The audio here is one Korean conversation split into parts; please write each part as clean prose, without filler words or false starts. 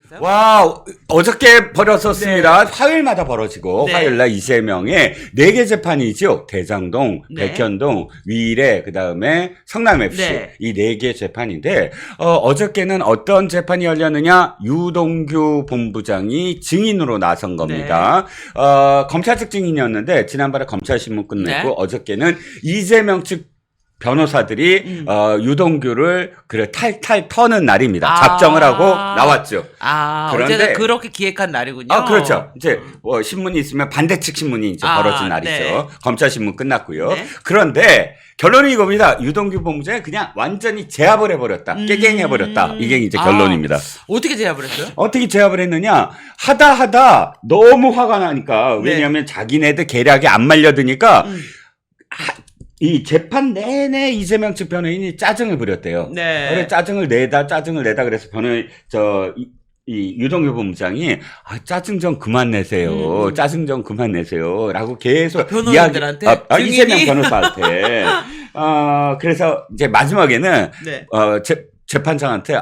벌어졌어요? 와, 어저께 벌어졌습니다. 네. 화요일마다 벌어지고, 네. 화요일날 이재명의 4개 재판이죠. 대장동, 네. 백현동, 위례, 그 다음에 성남FC. 네. 이 4개 재판인데, 어저께는 어떤 재판이 열렸느냐? 유동규 본부장이 증인으로 나선 겁니다. 검찰 측 증인이었는데, 지난번에 검찰신문 끝냈고, 네. 어저께는 이재명 측 변호사들이 유동규를 탈탈 터는 날입니다. 작정을 하고 나왔죠. 그런데 어제가 그렇게 기획한 날이군요. 그렇죠. 이제 뭐 신문이 있으면 반대측 신문이 이제 벌어진 날이죠. 네. 검찰 신문 끝났고요. 네. 그런데 결론이 이겁니다. 유동규 본부장이 그냥 완전히 제압을 해버렸다. 깨갱해버렸다. 이게 이제 결론입니다. 어떻게 제압을 했어요? 어떻게 제압을 했느냐? 하다 너무 화가 나니까 네. 왜냐하면 자기네들 계략에 안 말려드니까 이 재판 내내 이재명 측 변호인이 짜증을 부렸대요. 네. 그래 짜증을 내다 그래서 변호인 이 유동규 본부장이 짜증 좀 그만 내세요. 짜증 좀 그만 내세요라고 계속 변호인들한테 이재명 변호사한테 그래서 이제 마지막에는 네. 재판장한테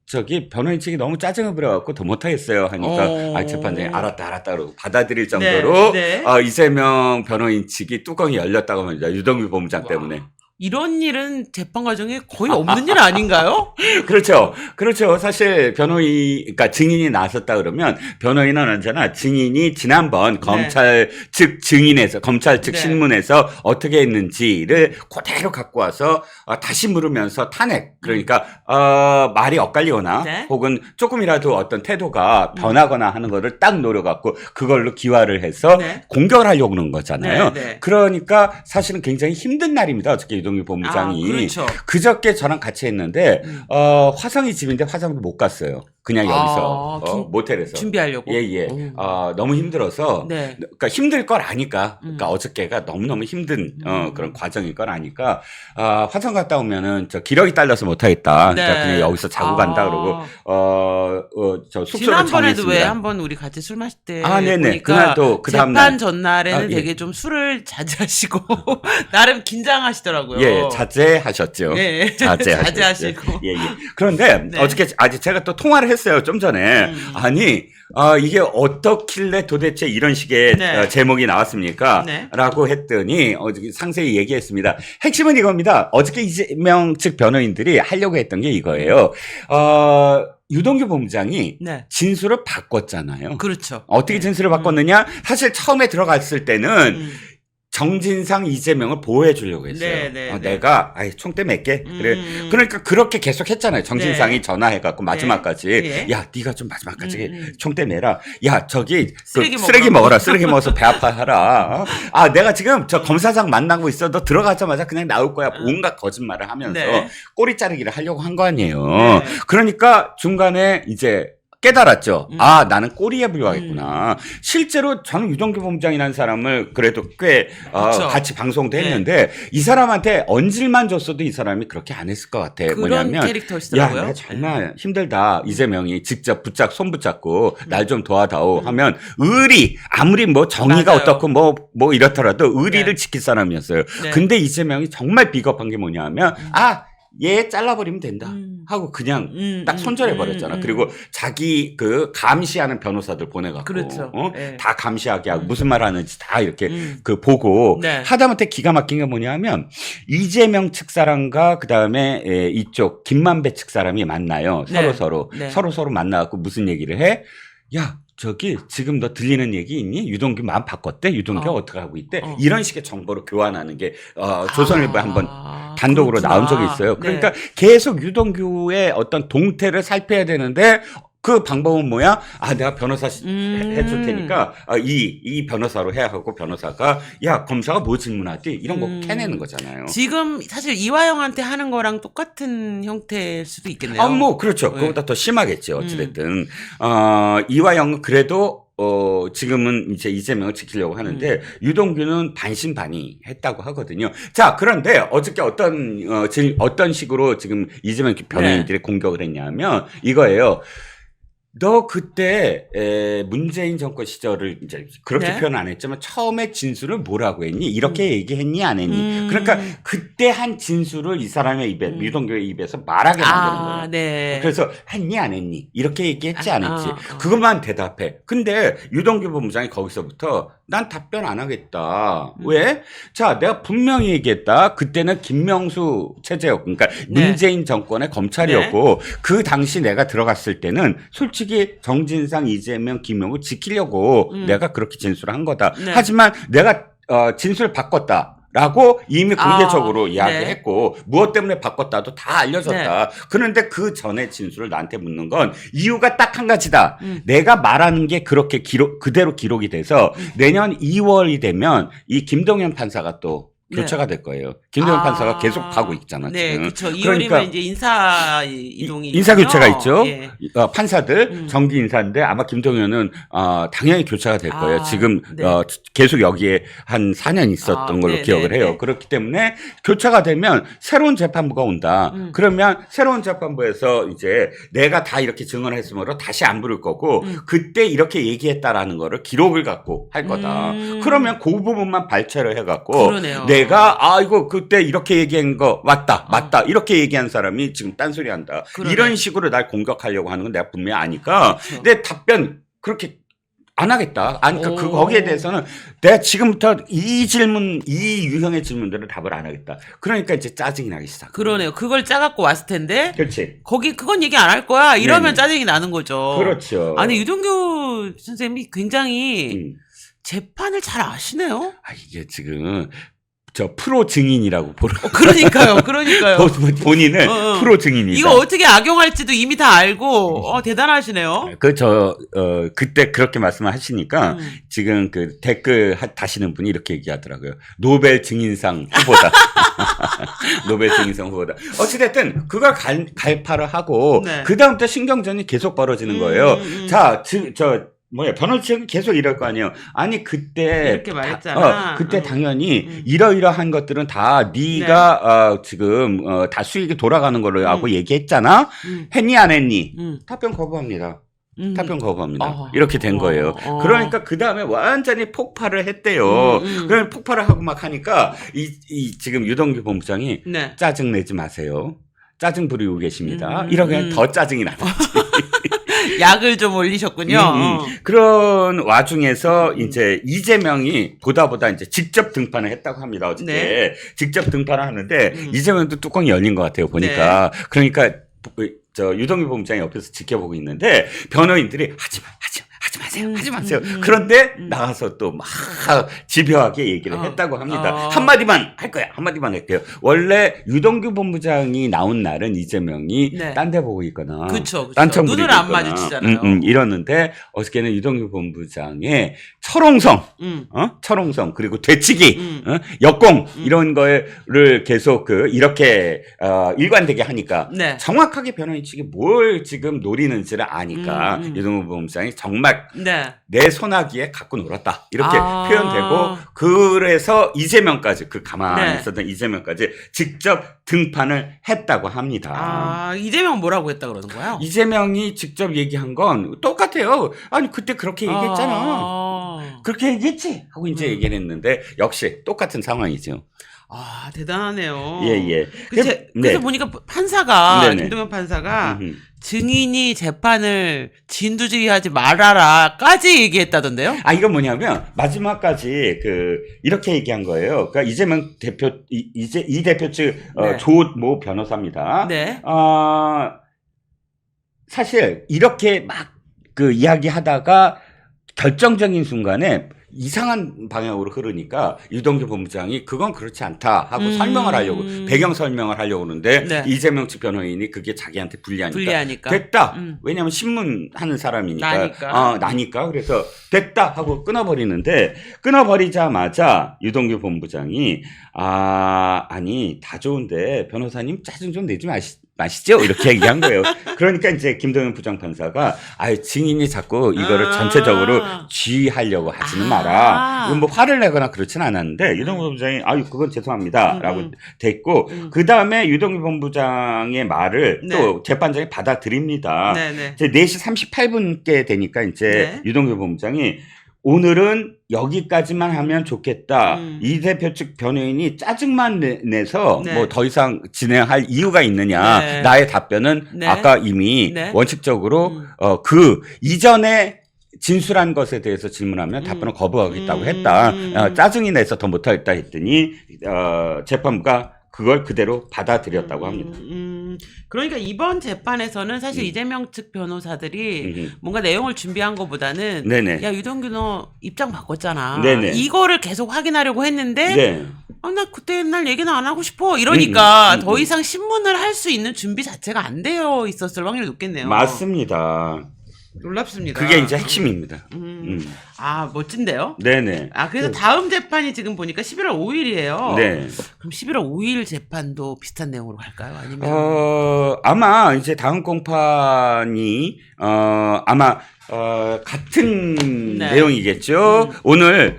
저기 변호인 측이 너무 짜증을 부려갖고 더 못하겠어요 하니까 재판장이 알았다 그러고 받아들일 정도로 네. 이재명 변호인 측이 뚜껑이 열렸다고 합니다. 유동규 본부장 때문에. 이런 일은 재판 과정에 거의 없는 일 아닌가요? 그렇죠. 사실 그러니까 증인이 나섰다 그러면 변호인은 언제나 증인이 지난번 검찰 측 검찰 측 신문에서 어떻게 했는지를 그대로 갖고 와서 다시 물으면서 탄핵, 그러니까, 말이 엇갈리거나 혹은 조금이라도 어떤 태도가 변하거나 하는 거를 딱 노려갖고 그걸로 기화를 해서 공격을 하려고 그러는 거잖아요. 그러니까 사실은 굉장히 힘든 날입니다. 어저께 유동규 본부장이. 그렇죠. 그저께 저랑 같이 했는데 화성이 집인데 화성도 못 갔어요. 그냥 여기서 모텔에서 준비하려고. 예. 너무 힘들어서 그러니까 힘들 걸 아니까 그러니까 어저께가 너무너무 힘든 그런 과정일 걸 아니까 화성 갔다 오면은 저 기력이 딸려서 못 하겠다. 그러니까 그냥 여기서 자고 간다 그러고 저 숙소를 지난번에도 정했습니다. 왜 한번 우리 같이 술 마실 때 네네. 보니까 그날도 그 다음 날 재판 전날에는 되게 좀 술을 자제하시고 나름 긴장하시더라고요. 예, 자제하셨죠. 네. 자제하시고. 예. 그런데 어저께 제가 또 통화를 했어요. 좀 전에. 아니, 이게 어떻길래 도대체 이런 식의 제목이 나왔습니까? 라고 했더니 상세히 얘기했습니다. 핵심은 이겁니다. 어저께 이재명 측 변호인들이 하려고 했던 게 이거예요. 유동규 본부장이 진술을 바꿨잖아요. 그렇죠. 어떻게 진술을 바꿨느냐? 사실 처음에 들어갔을 때는 정진상 이재명을 보호해 주려고 했어요. 내가 총대 맺게. 그래. 그러니까 그렇게 계속 했잖아요. 정진상이 전화해 갖고 마지막까지 야, 네가 좀 마지막까지 총대 매라. 야, 저기 쓰레기 먹어라. 쓰레기 먹어서 배 아파하라. 내가 지금 저 검사장 만나고 있어. 너 들어가자마자 그냥 나올 거야. 온갖 거짓말을 하면서 꼬리 자르기를 하려고 한 거 아니에요. 그러니까 중간에 이제 깨달았죠. 나는 꼬리에 불과하겠구나. 실제로 저는 유동규 본부장이라는 사람을 그래도 꽤 같이 방송도 했는데 이 사람한테 언질만 줬어도 이 사람이 그렇게 안 했을 것 같아. 그런 뭐냐면 캐릭터시더라고요. 야, 나 정말 힘들다. 이재명이 직접 손 붙잡고 날 좀 도와다오 하면 아무리 뭐 정의가 어떻고 뭐 이렇더라도 의리를 지킬 사람이었어요. 근데 이재명이 정말 비겁한 게 뭐냐면 얘 잘라버리면 된다 하고 그냥 딱 손절해버렸잖아. 그리고 자기 감시하는 변호사들 보내갖고 그렇죠. 다 감시하게 하고 무슨 말 하는지 다 이렇게 보고 하다못해 기가 막힌 게 뭐냐면 이재명 측 사람과 그 다음에 이쪽 김만배 측 사람이 만나요. 서로 만나갖고 무슨 얘기를 해? 야, 저기 지금 너 들리는 얘기 있니? 유동규 마음 바꿨대? 유동규가 어떻게 하고 있대? 이런 식의 정보를 교환하는 게 조선일보에 한번 단독으로 나온 적이 있어요. 그러니까 계속 유동규의 어떤 동태를 살펴야 되는데 그 방법은 뭐야? 내가 변호사 해줄 테니까 이 변호사로 해야 하고 변호사가 야, 검사가 뭐 질문하지? 이런 거 캐내는 거잖아요. 지금 사실 이화영한테 하는 거랑 똑같은 형태일 수도 있겠네요. 그렇죠. 그거보다 더 심하겠죠. 어찌됐든 이화영은 그래도 지금은 이제 이재명을 지키려고 하는데 유동규는 반신반의 했다고 하거든요. 자, 그런데 어저께 어떤 식으로 지금 이재명 변호인들이 공격을 했냐면 이거예요. 너 그때 문재인 정권 시절을 이제 그렇게 네. 표현 안 했지만 처음에 진술을 뭐라고 했니? 이렇게 얘기했니? 안 했니? 그러니까 그때 한 진술을 이 사람의 입에 유동규의 입에서 말하게 만드는 거예요. 네. 그래서 했니? 안 했니? 이렇게 얘기했지? 안 했지? 그것만 대답해. 근데 유동규 본부장이 거기서부터 난 답변 안 하겠다. 왜? 자, 내가 분명히 얘기했다. 그때는 김명수 체제였고, 그러니까 네. 문재인 정권의 검찰이었고, 그 당시 내가 들어갔을 때는 솔직히 정진상, 이재명, 김용우 지키려고 내가 그렇게 진술을 한 거다. 네. 하지만 내가 진술 바꿨다. 라고 이미 공개적으로 이야기했고 무엇 때문에 바꿨다도 다 알려졌다. 네. 그런데 그 전에 진술을 나한테 묻는 건 이유가 딱 한 가지다. 내가 말하는 게 그렇게 그대로 기록이 돼서 내년 2월이 되면 이 김동연 판사가 또 교체가 될 거예요. 김동연 판사가 계속 가고 있잖아. 네, 지금. 그렇죠. 2월이면 그러니까 이제 인사 이동이 인사 교체가 있죠. 예. 판사들 정기 인사인데 아마 김동연은 당연히 교체가 될 거예요. 지금 네. 계속 여기에 한 4년 있었던 걸로 네, 기억을 네, 해요. 네. 그렇기 때문에 교체가 되면 새로운 재판부가 온다. 그러면 새로운 재판부에서 이제 내가 다 이렇게 증언했으므로 다시 안 부를 거고 그때 이렇게 얘기했다라는 거를 기록을 갖고 할 거다. 그러면 그 부분만 발췌를 해갖고 그러네요. 내가 이거 그때 이렇게 얘기한 거 맞다 이렇게 얘기한 사람이 지금 딴소리 한다. 그러네. 이런 식으로 날 공격하려고 하는 건 내가 분명히 아니까 그렇죠. 내 답변 그렇게 안 하겠다. 그러니까 거기에 대해서는 내가 지금부터 이 유형의 질문들을 답을 안 하겠다. 그러니까 이제 짜증이 나기 시작. 그러네요. 그걸 짜갖고 왔을 텐데 그렇지. 그건 얘기 안 할 거야. 이러면 네네. 짜증이 나는 거죠. 그렇죠. 아니 유동규 선생님이 굉장히 재판을 잘 아시네요. 이게 지금 저 프로 증인이라고 보러. 그러니까요. 본인을 프로 증인이다. 이거 어떻게 악용할지도 이미 다 알고 대단하시네요. 그때 그렇게 말씀하시니까 지금 그 댓글 다시는 분이 이렇게 얘기하더라고요. 노벨 증인상 후보다. 노벨 증인상 후보다. 어찌됐든 그걸 갈파를 하고 네. 그다음부터 신경전이 계속 벌어지는 거예요. 자, 변호사 측은 계속 이럴 거 아니에요. 아니 그때 이렇게 말했잖아. 그때 당연히 이러이러한 것들은 다 네가 지금 다 수익이 돌아가는 걸로 하고 얘기했잖아. 했니 안 했니? 답변 거부합니다. 답변 거부합니다. 이렇게 된 거예요. 그러니까 그 다음에 완전히 폭발을 했대요. 그럼 폭발을 하고 막 하니까 지금 유동규 본부장이 네. 짜증 내지 마세요. 짜증 부리고 계십니다. 이러면 더 짜증이 나는 거지. 약을 좀 올리셨군요. 그런 와중에서 이제 이재명이 보다 이제 직접 등판을 했다고 합니다. 어저께 네. 직접 등판을 하는데 이재명도 뚜껑이 열린 것 같아요. 보니까. 네. 그러니까 유동규 본부장이 옆에서 지켜보고 있는데 변호인들이 하지 마세요. 그런데 나가서 또 막 집요하게 얘기를 했다고 합니다. 한마디만 할게요. 원래 유동규 본부장이 나온 날은 이재명이 네. 딴 데 보고 있거나 그쵸. 딴청 눈을 부리고 안 있거나, 마주치잖아요. 이러는데 어저께는 유동규 본부장의 철옹성 그리고 되치기 역공 이런 거를 계속 이렇게 일관되게 하니까 네. 정확하게 변호인 측이 뭘 지금 노리는지를 아니까 유동규 본부장이 정말 네. 내 소나기에 갖고 놀았다 이렇게 표현되고 그래서 이재명까지 가만히 네. 있었던 이재명까지 직접 등판을 했다고 합니다. 이재명 뭐라고 했다 그러는 거예요? 이재명이 직접 얘기한 건 똑같아요. 아니 그때 그렇게 얘기했잖아. 그렇게 얘기했지 하고 이제 얘기를 했는데 역시 똑같은 상황이죠. 대단하네요. 예. 그래서 보니까 판사가 네네. 김동연 판사가 증인이 재판을 진두지휘하지 말아라까지 얘기했다던데요? 이건 뭐냐면 마지막까지 이렇게 얘기한 거예요. 그러니까 이재명 대표 이 대표 측 네. 조모 변호사입니다. 네. 사실 이렇게 막 이야기하다가 결정적인 순간에 이상한 방향으로 흐르니까 유동규 본부장이 그건 그렇지 않다 하고 설명을 하려고 배경 설명을 하려고 하는데 네. 이재명 측 변호인이 그게 자기한테 불리하니까 됐다. 왜냐하면 신문 하는 사람이니까 나니까 그래서 됐다 하고 끊어버리는데 끊어버리자마자 유동규 본부장이 아니 다 좋은데 변호사님 짜증 좀 내지 마시죠? 이렇게 얘기한 거예요. 그러니까 이제 김동연 부장판사가 증인이 자꾸 이거를 전체적으로 쥐하려고 하지는 마라. 이건 뭐 화를 내거나 그렇진 않았는데 유동규 본부장이 그건 죄송합니다라고 됐고 그 다음에 유동규 본부장의 말을 네. 또 재판장이 받아들입니다. 네. 이제 4시 38분께 되니까 이제 유동규 본부장이 오늘은 여기까지만 하면 좋겠다. 이 대표 측 변호인이 짜증만 내서 뭐 더 이상 진행할 이유가 있느냐. 나의 답변은 아까 이미 원칙적으로 그 이전에 진술한 것에 대해서 질문하면 답변을 거부하겠다고 했다. 짜증이 내서 더 못하겠다 했더니 재판부가 그걸 그대로 받아들였다고 합니다. 그러니까 이번 재판에서는 사실 이재명 측 변호사들이 뭔가 내용을 준비한 것보다는 야 유동규 너 입장 바꿨잖아. 이거를 계속 확인하려고 했는데 나 그때 옛날 얘기는 안 하고 싶어 이러니까 더 이상 신문을 할 수 있는 준비 자체가 안 되어 있었을 확률이 높겠네요. 맞습니다. 놀랍습니다. 그게 이제 핵심입니다. 멋진데요? 네네. 그래서 다음 재판이 지금 보니까 11월 5일이에요. 네. 그럼 11월 5일 재판도 비슷한 내용으로 갈까요? 아니면? 아마 이제 다음 공판이, 아마, 같은 내용이겠죠. 오늘,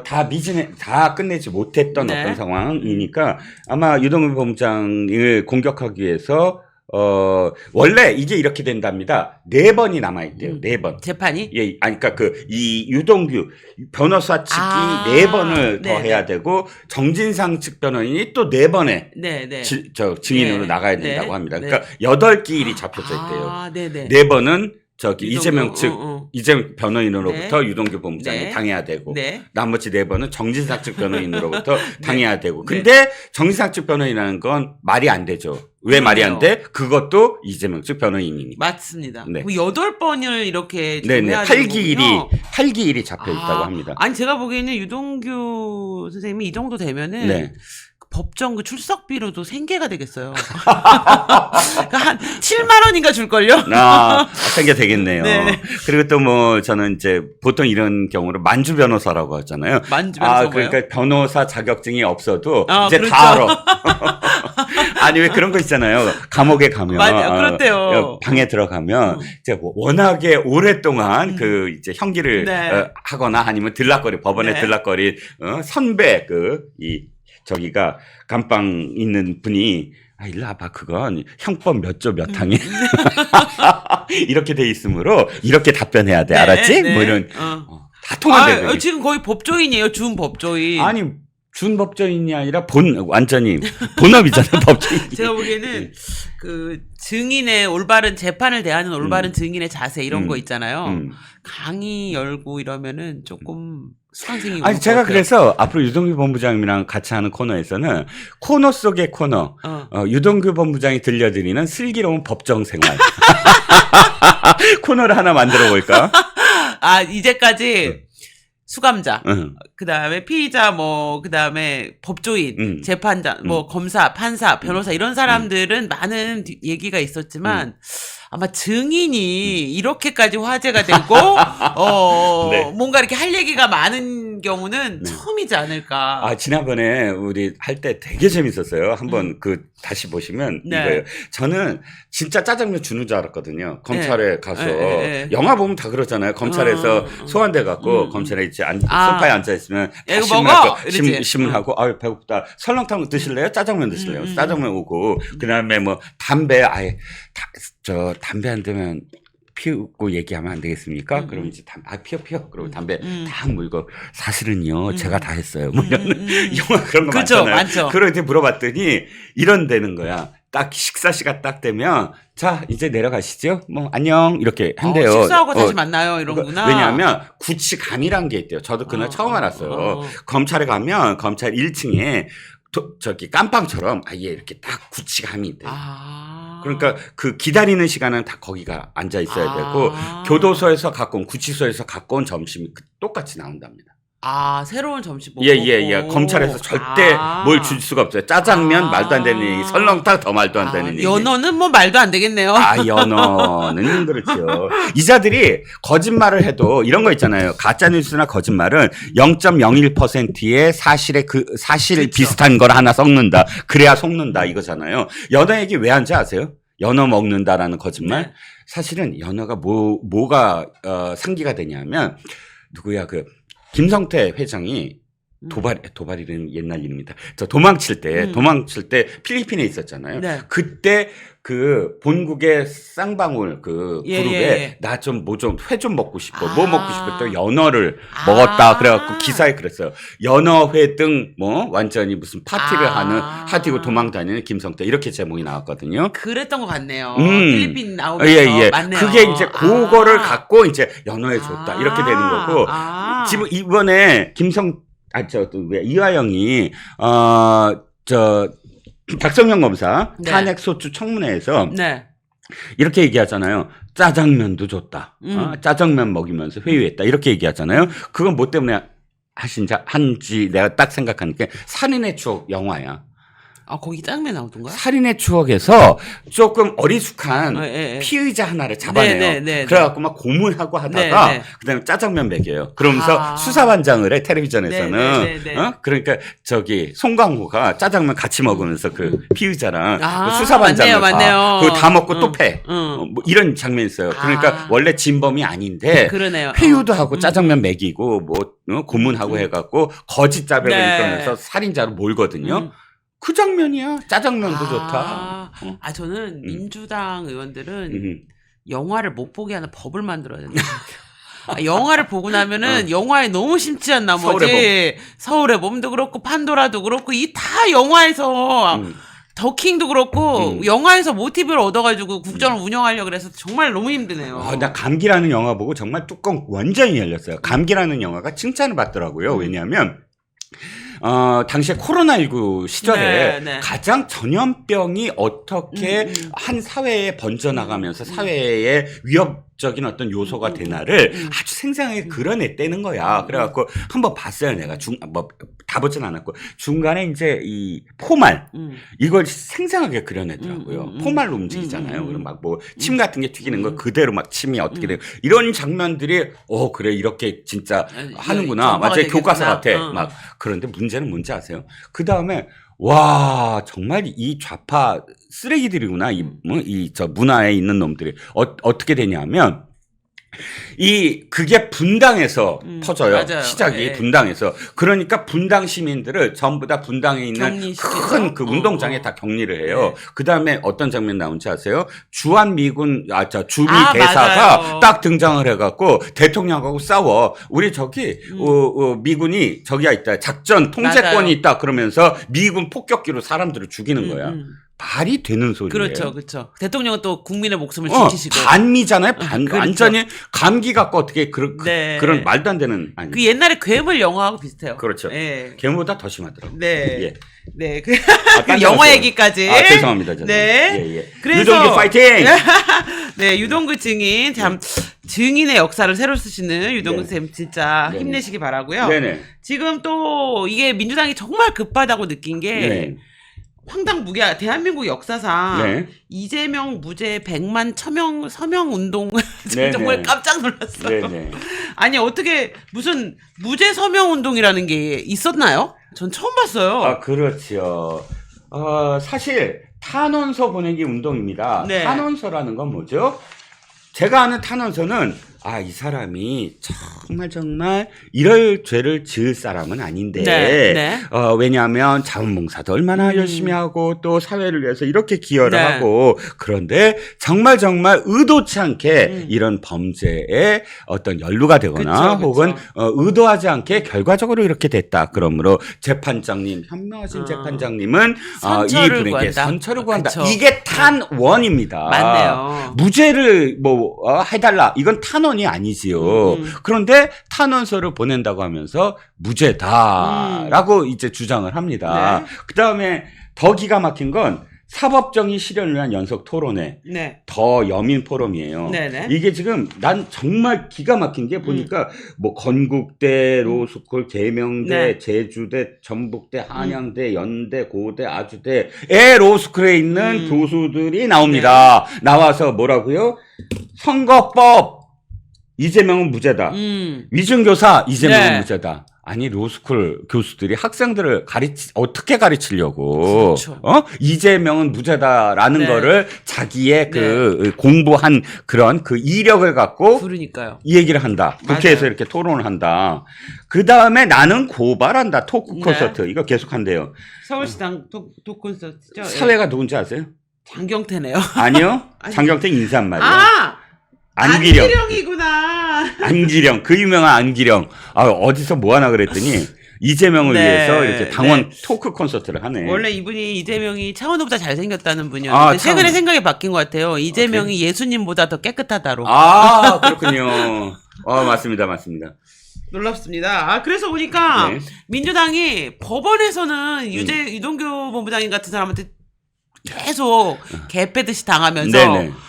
다 끝내지 못했던 어떤 상황이니까 아마 유동규 본부장을 공격하기 위해서 원래 이게 이렇게 된답니다. 4번이 남아있대요. 4번. 재판이? 예, 그러니까 이 유동규 변호사 측이 4번을 더 해야 되고, 정진상 측 변호인이 또 4번에 증인으로 나가야 된다고 합니다. 그러니까 8길이 잡혀져 있대요. 4번은 이재명 측, 이재명 변호인으로부터 유동규 본부장이 당해야 되고, 나머지 4번은 정진상 측 변호인으로부터 당해야 되고. 근데 정진상 측 변호인이라는 건 말이 안 되죠. 왜 말이 안 돼? 그것도 이재명 측 변호인이니까. 맞습니다. 8번을 이렇게 해야 8기일이 잡혀 있다고 합니다. 아니 제가 보기에는 유동규 선생님이 이 정도 되면은 법정 그 출석비로도 생계가 되겠어요. 한 7만 원인가 줄걸요? 생계 되겠네요. 그리고 또 뭐 저는 이제 보통 이런 경우를 만주 변호사라고 하잖아요. 만주 변호사 그러니까 변호사 자격증이 없어도 이제 그렇죠. 다 알아. 아니 왜 그런 거 있잖아요. 감옥에 가면 그렇대요. 방에 들어가면 이제 워낙에 오랫동안 그 이제 형기를 하거나 아니면 법원에 들락거리 선배 저기가 감방 있는 분이 일로 와봐 그건 형법 몇 조 몇 항에 이렇게 돼 있으므로 이렇게 답변해야 돼. 알았지? 뭐 이런 다 통한대. 지금 거의 법조인이에요. 준 법조인. 아니 준 법조인이 아니라 완전히 본업이잖아요. 법조인. 제가 보기에는 그 증인의 올바른 재판을 대하는 올바른 증인의 자세 이런 거 있잖아요. 강의 열고 이러면은 조금 수강생이 아니 제가 그래서 앞으로 유동규 본부장님이랑 같이 하는 코너에서는 코너 속의 코너 유동규 본부장이 들려드리는 슬기로운 법정 생활 코너를 하나 만들어 볼까? 이제까지 수감자, 그 다음에 피의자, 그 다음에 법조인, 재판장, 검사, 판사, 변호사, 이런 사람들은 많은 얘기가 있었지만, 아마 증인이 이렇게까지 화제가 되고, 뭔가 이렇게 할 얘기가 많은 경우는 처음이지 않을까. 지난번에 우리 할 때 되게 재밌었어요. 한번 다시 보시면 이거예요. 저는 진짜 짜장면 주는 줄 알았거든요. 검찰에 가서. 영화 보면 다 그러잖아요. 검찰에서 소환돼 갖고, 검찰에 이제 소파에 앉아있으면, 신문하고, 배고프다. 설렁탕 드실래요? 짜장면 드실래요? 짜장면 오고, 그 다음에 담배, 담배 안 되면 피우고 얘기하면 안 되겠습니까? 그럼 이제 피워. 그리고 담배 딱 물고, 사실은요, 제가 다 했어요. 뭐 이런, 영화 그런 거 많잖아요. 많죠. 그걸 이제 물어봤더니, 이런 되는 거야. 딱 식사 시간 딱 되면, 자, 이제 내려가시죠? 안녕. 이렇게 한대요. 식사하고 다시 만나요. 이런구나. 왜냐하면, 구치감이란 게 있대요. 저도 그날 처음 알았어요. 검찰에 가면, 검찰 1층에, 깜빵처럼 아예 이렇게 딱 구치감이 있대요. 그러니까 그 기다리는 시간은 다 거기가 앉아 있어야 되고, 교도소에서 갖고 온, 구치소에서 갖고 온 점심이 똑같이 나온답니다. 아, 새로운 점심 못 예. 검찰에서 절대 뭘 줄 수가 없어요. 짜장면 말도 안 되는 얘기, 설렁탕 더 말도 안 되는 얘기. 연어는 뭐 말도 안 되겠네요. 연어는 그렇죠. 이자들이 거짓말을 해도 이런 거 있잖아요. 가짜뉴스나 거짓말은 0.01%의 사실 그렇죠. 비슷한 걸 하나 섞는다. 그래야 속는다 이거잖아요. 연어 얘기 왜 하는지 아세요? 연어 먹는다라는 거짓말. 네. 사실은 연어가 뭐가 상기가 되냐면 누구야 김성태 회장이 도발이라는 옛날 이름입니다. 저 도망칠 때 필리핀에 있었잖아요. 네. 그때 본국의 쌍방울 그룹에 나 좀 회 좀 먹고 싶어. 뭐 먹고 싶어. 또 연어를 먹었다. 그래갖고 기사에 그랬어요. 연어회 등 완전히 무슨 파티를 하고 도망 다니는 김성태 이렇게 제목이 나왔거든요. 그랬던 것 같네요. 필리핀 나오면서. 맞네요. 그게 이제 그거를 갖고 이제 연어회 줬다. 이렇게 되는 거고. 지금 이번에 이화영이 박성현 검사 탄핵소추 청문회에서 이렇게 얘기하잖아요. 짜장면도 줬다. 짜장면 먹이면서 회유했다. 이렇게 얘기하잖아요. 그건 뭐 때문에 한지 내가 딱 생각하는 게 살인의 추억 영화야. 거기 짜장면 나오던가요? 살인의 추억에서 조금 어리숙한 피의자 하나를 잡아내요. 그래갖고 막 고문하고 하다가 그다음에 짜장면 먹여요. 그러면서 수사반장을 해 텔레비전에서는. 그러니까 송강호가 짜장면 같이 먹으면서 그 피의자랑 그 수사반장을 맞네요. 그거 다 먹고 또 패. 뭐 이런 장면이 있어요. 그러니까 원래 진범이 아닌데 그러네요. 회유도 하고 짜장면 먹이고 고문하고 해갖고 거짓 자백을 이끌면서 살인자로 몰거든요. 그 장면이야. 짜장면도 좋다. 저는 민주당 의원들은 영화를 못 보게 하는 법을 만들어야 된다. 영화를 보고 나면은 영화에 너무 심취한 나머지 서울의 봄도 그렇고 판도라도 그렇고 이 다 영화에서 더킹도 그렇고 영화에서 모티브를 얻어가지고 국정을 운영하려고 그래서 정말 너무 힘드네요. 나 감기라는 영화 보고 정말 뚜껑 완전히 열렸어요. 감기라는 영화가 칭찬을 받더라고요. 왜냐하면 당시에 코로나19 시절에 가장 전염병이 어떻게 한 사회에 번져나가면서 사회에 위협적인 어떤 요소가 되나를 아주 생생하게 그려냈다는 거야. 그래갖고 한번 봤어요, 내가. 다 보진 않았고. 중간에 이제 이 포말, 이걸 생생하게 그려내더라고요. 포말로 움직이잖아요. 그럼 막 침 같은 게 튀기는 거 그대로 막 침이 어떻게 돼요. 이런 장면들이, 그래, 이렇게 진짜 하는구나. 맞아요. 교과서 같아. 막. 그런데 문제는 뭔지 아세요? 그 다음에, 와, 정말 이 좌파 쓰레기들이구나. 저 문화에 있는 놈들이. 어떻게 되냐면, 그게 분당에서 터져요. 맞아요. 시작이 분당에서. 그러니까 분당 시민들을 전부 다 분당에 있는 큰 그 운동장에 다 격리를 해요. 그 다음에 어떤 장면 나온지 아세요? 주한미군, 주미 대사가 맞아요. 딱 등장을 해갖고 대통령하고 싸워. 우리 미군이 저기가 있다. 작전 통제권이 있다. 그러면서 미군 폭격기로 사람들을 죽이는 거야. 말이 되는 소리예요. 그렇죠. 대통령은 또 국민의 목숨을 지키시고. 반미잖아요. 완전히 감기 갖고 어떻게 그런 말도 안 되는. 아니. 그 옛날에 괴물 영화하고 비슷해요. 그렇죠. 괴물보다 더 심하더라고요. 네. 그 영화 얘기까지. 죄송합니다. 그래서 유동규 파이팅. 유동규 증인 증인의 역사를 새로 쓰시는 유동규 쌤 진짜 힘내시기 바라고요. 지금 또 이게 민주당이 정말 급하다고 느낀 게. 황당무계야. 대한민국 역사상 이재명 무죄 100만 서명 운동 정말 깜짝 놀랐어요. 아니 어떻게 무슨 무죄 서명 운동이라는 게 있었나요? 전 처음 봤어요. 그렇죠. 사실 탄원서 보내기 운동입니다. 탄원서라는 건 뭐죠? 제가 아는 탄원서는 이 사람이 정말 이럴 죄를 지을 사람은 아닌데 왜냐하면 자원봉사도 얼마나 열심히 하고 또 사회를 위해서 이렇게 기여를 하고 그런데 정말 의도치 않게 이런 범죄에 어떤 연루가 되거나 혹은 의도하지 않게 결과적으로 이렇게 됐다. 그러므로 재판장님 현명하신 재판장님은 이분에게 선처를 구한다. 이게 탄원입니다. 맞네요. 무죄를 해달라. 이건 탄원이 아니지요. 그런데 탄원서를 보낸다고 하면서 무죄다라고 이제 주장을 합니다. 그 다음에 더 기가 막힌 건 사법정의 실현을 위한 연석 토론회. 네. 더 여민 포럼이에요. 네네. 이게 지금 난 정말 기가 막힌 게 보니까 뭐 건국대, 로스쿨, 계명대, 네. 제주대, 전북대, 한양대, 연대, 고대, 아주대에 로스쿨에 있는 교수들이 나옵니다. 네. 나와서 뭐라고요? 선거법 이재명은 무죄다. 위중교사 이재명은 네. 무죄다. 아니 로스쿨 교수들이 학생들을 어떻게 가르치려고 그렇죠. 이재명은 무죄다라는 네. 거를 자기의 그 공부한 그런 그 이력을 갖고 그러니까요. 이 얘기를 한다. 국회에서 이렇게 토론을 한다. 그 다음에 나는 고발한다. 토크 콘서트 이거 계속한대요. 서울시당 토크 콘서트죠. 사회가 누군지 아세요? 장경태네요. 아니요. 장경태 인사한 말이에요. 안기령. 안기령이구나. 안기령, 그 유명한 안기령. 어디서 뭐 하나 그랬더니 이재명을 네, 위해서 이렇게 당원 토크 콘서트를 하네. 원래 이분이 이재명이 차은우보다 잘생겼다는 분이었는데 최근에 생각이 바뀐 것 같아요. 이재명이 예수님보다 더 깨끗하다로. 그렇군요. 맞습니다. 놀랍습니다. 그래서 보니까 민주당이 법원에서는 유동규 본부장님 같은 사람한테 계속 개 빼듯이 당하면서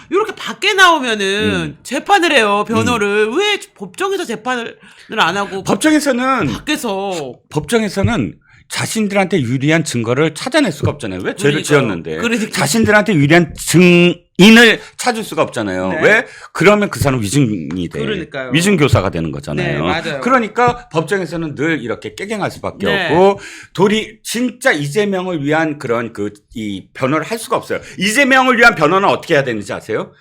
이렇게 밖에 나오면은 재판을 해요. 변호를. 왜 법정에서 재판을 안 하고 법정에서는 법정에서는 자신들한테 유리한 증거를 찾아낼 수가 없잖아요. 왜 죄를 지었는데. 그러니까. 자신들한테 유리한 증인을 찾을 수가 없잖아요. 네. 왜? 그러면 그 사람 위증이 돼. 그러니까요. 위증교사가 되는 거잖아요. 네, 맞아요. 그러니까 법정에서는 늘 이렇게 깨갱할 수밖에 없고 진짜 이재명을 위한 그런 이 변호를 할 수가 없어요. 이재명을 위한 변호는 어떻게 해야 되는지 아세요?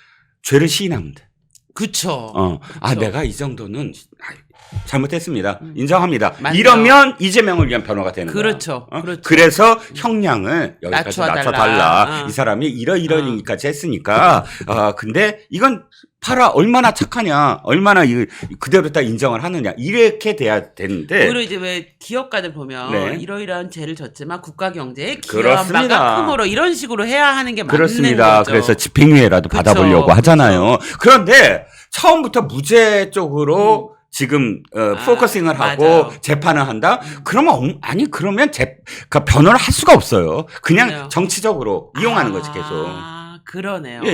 죄를 시인하면 돼. 그쵸. 내가 이 정도는 잘못했습니다. 인정합니다. 맞네요. 이러면 이재명을 위한 변호가 되는 거야. 그렇죠. 그래서 형량을 여기까지 낮춰달라. 이 사람이 이러니까지 했으니까. 근데 이건 봐라 얼마나 착하냐, 얼마나 그대로 다 인정을 하느냐 이렇게 돼야 되는데. 오히려 이제 왜 기업가들 보면 이러이러한 죄를 졌지만 국가 경제에 기여한 바가 크므로 이런 식으로 해야 하는 게 맞는 그렇습니다. 거죠. 그래서 집행유예라도 받아보려고 하잖아요. 그런데 처음부터 무죄 쪽으로 지금 포커싱을 하고 맞아요. 재판을 한다? 그러면 그 변호를 할 수가 없어요. 그냥 그래요. 정치적으로 이용하는 거지 계속. 그러네요. 예.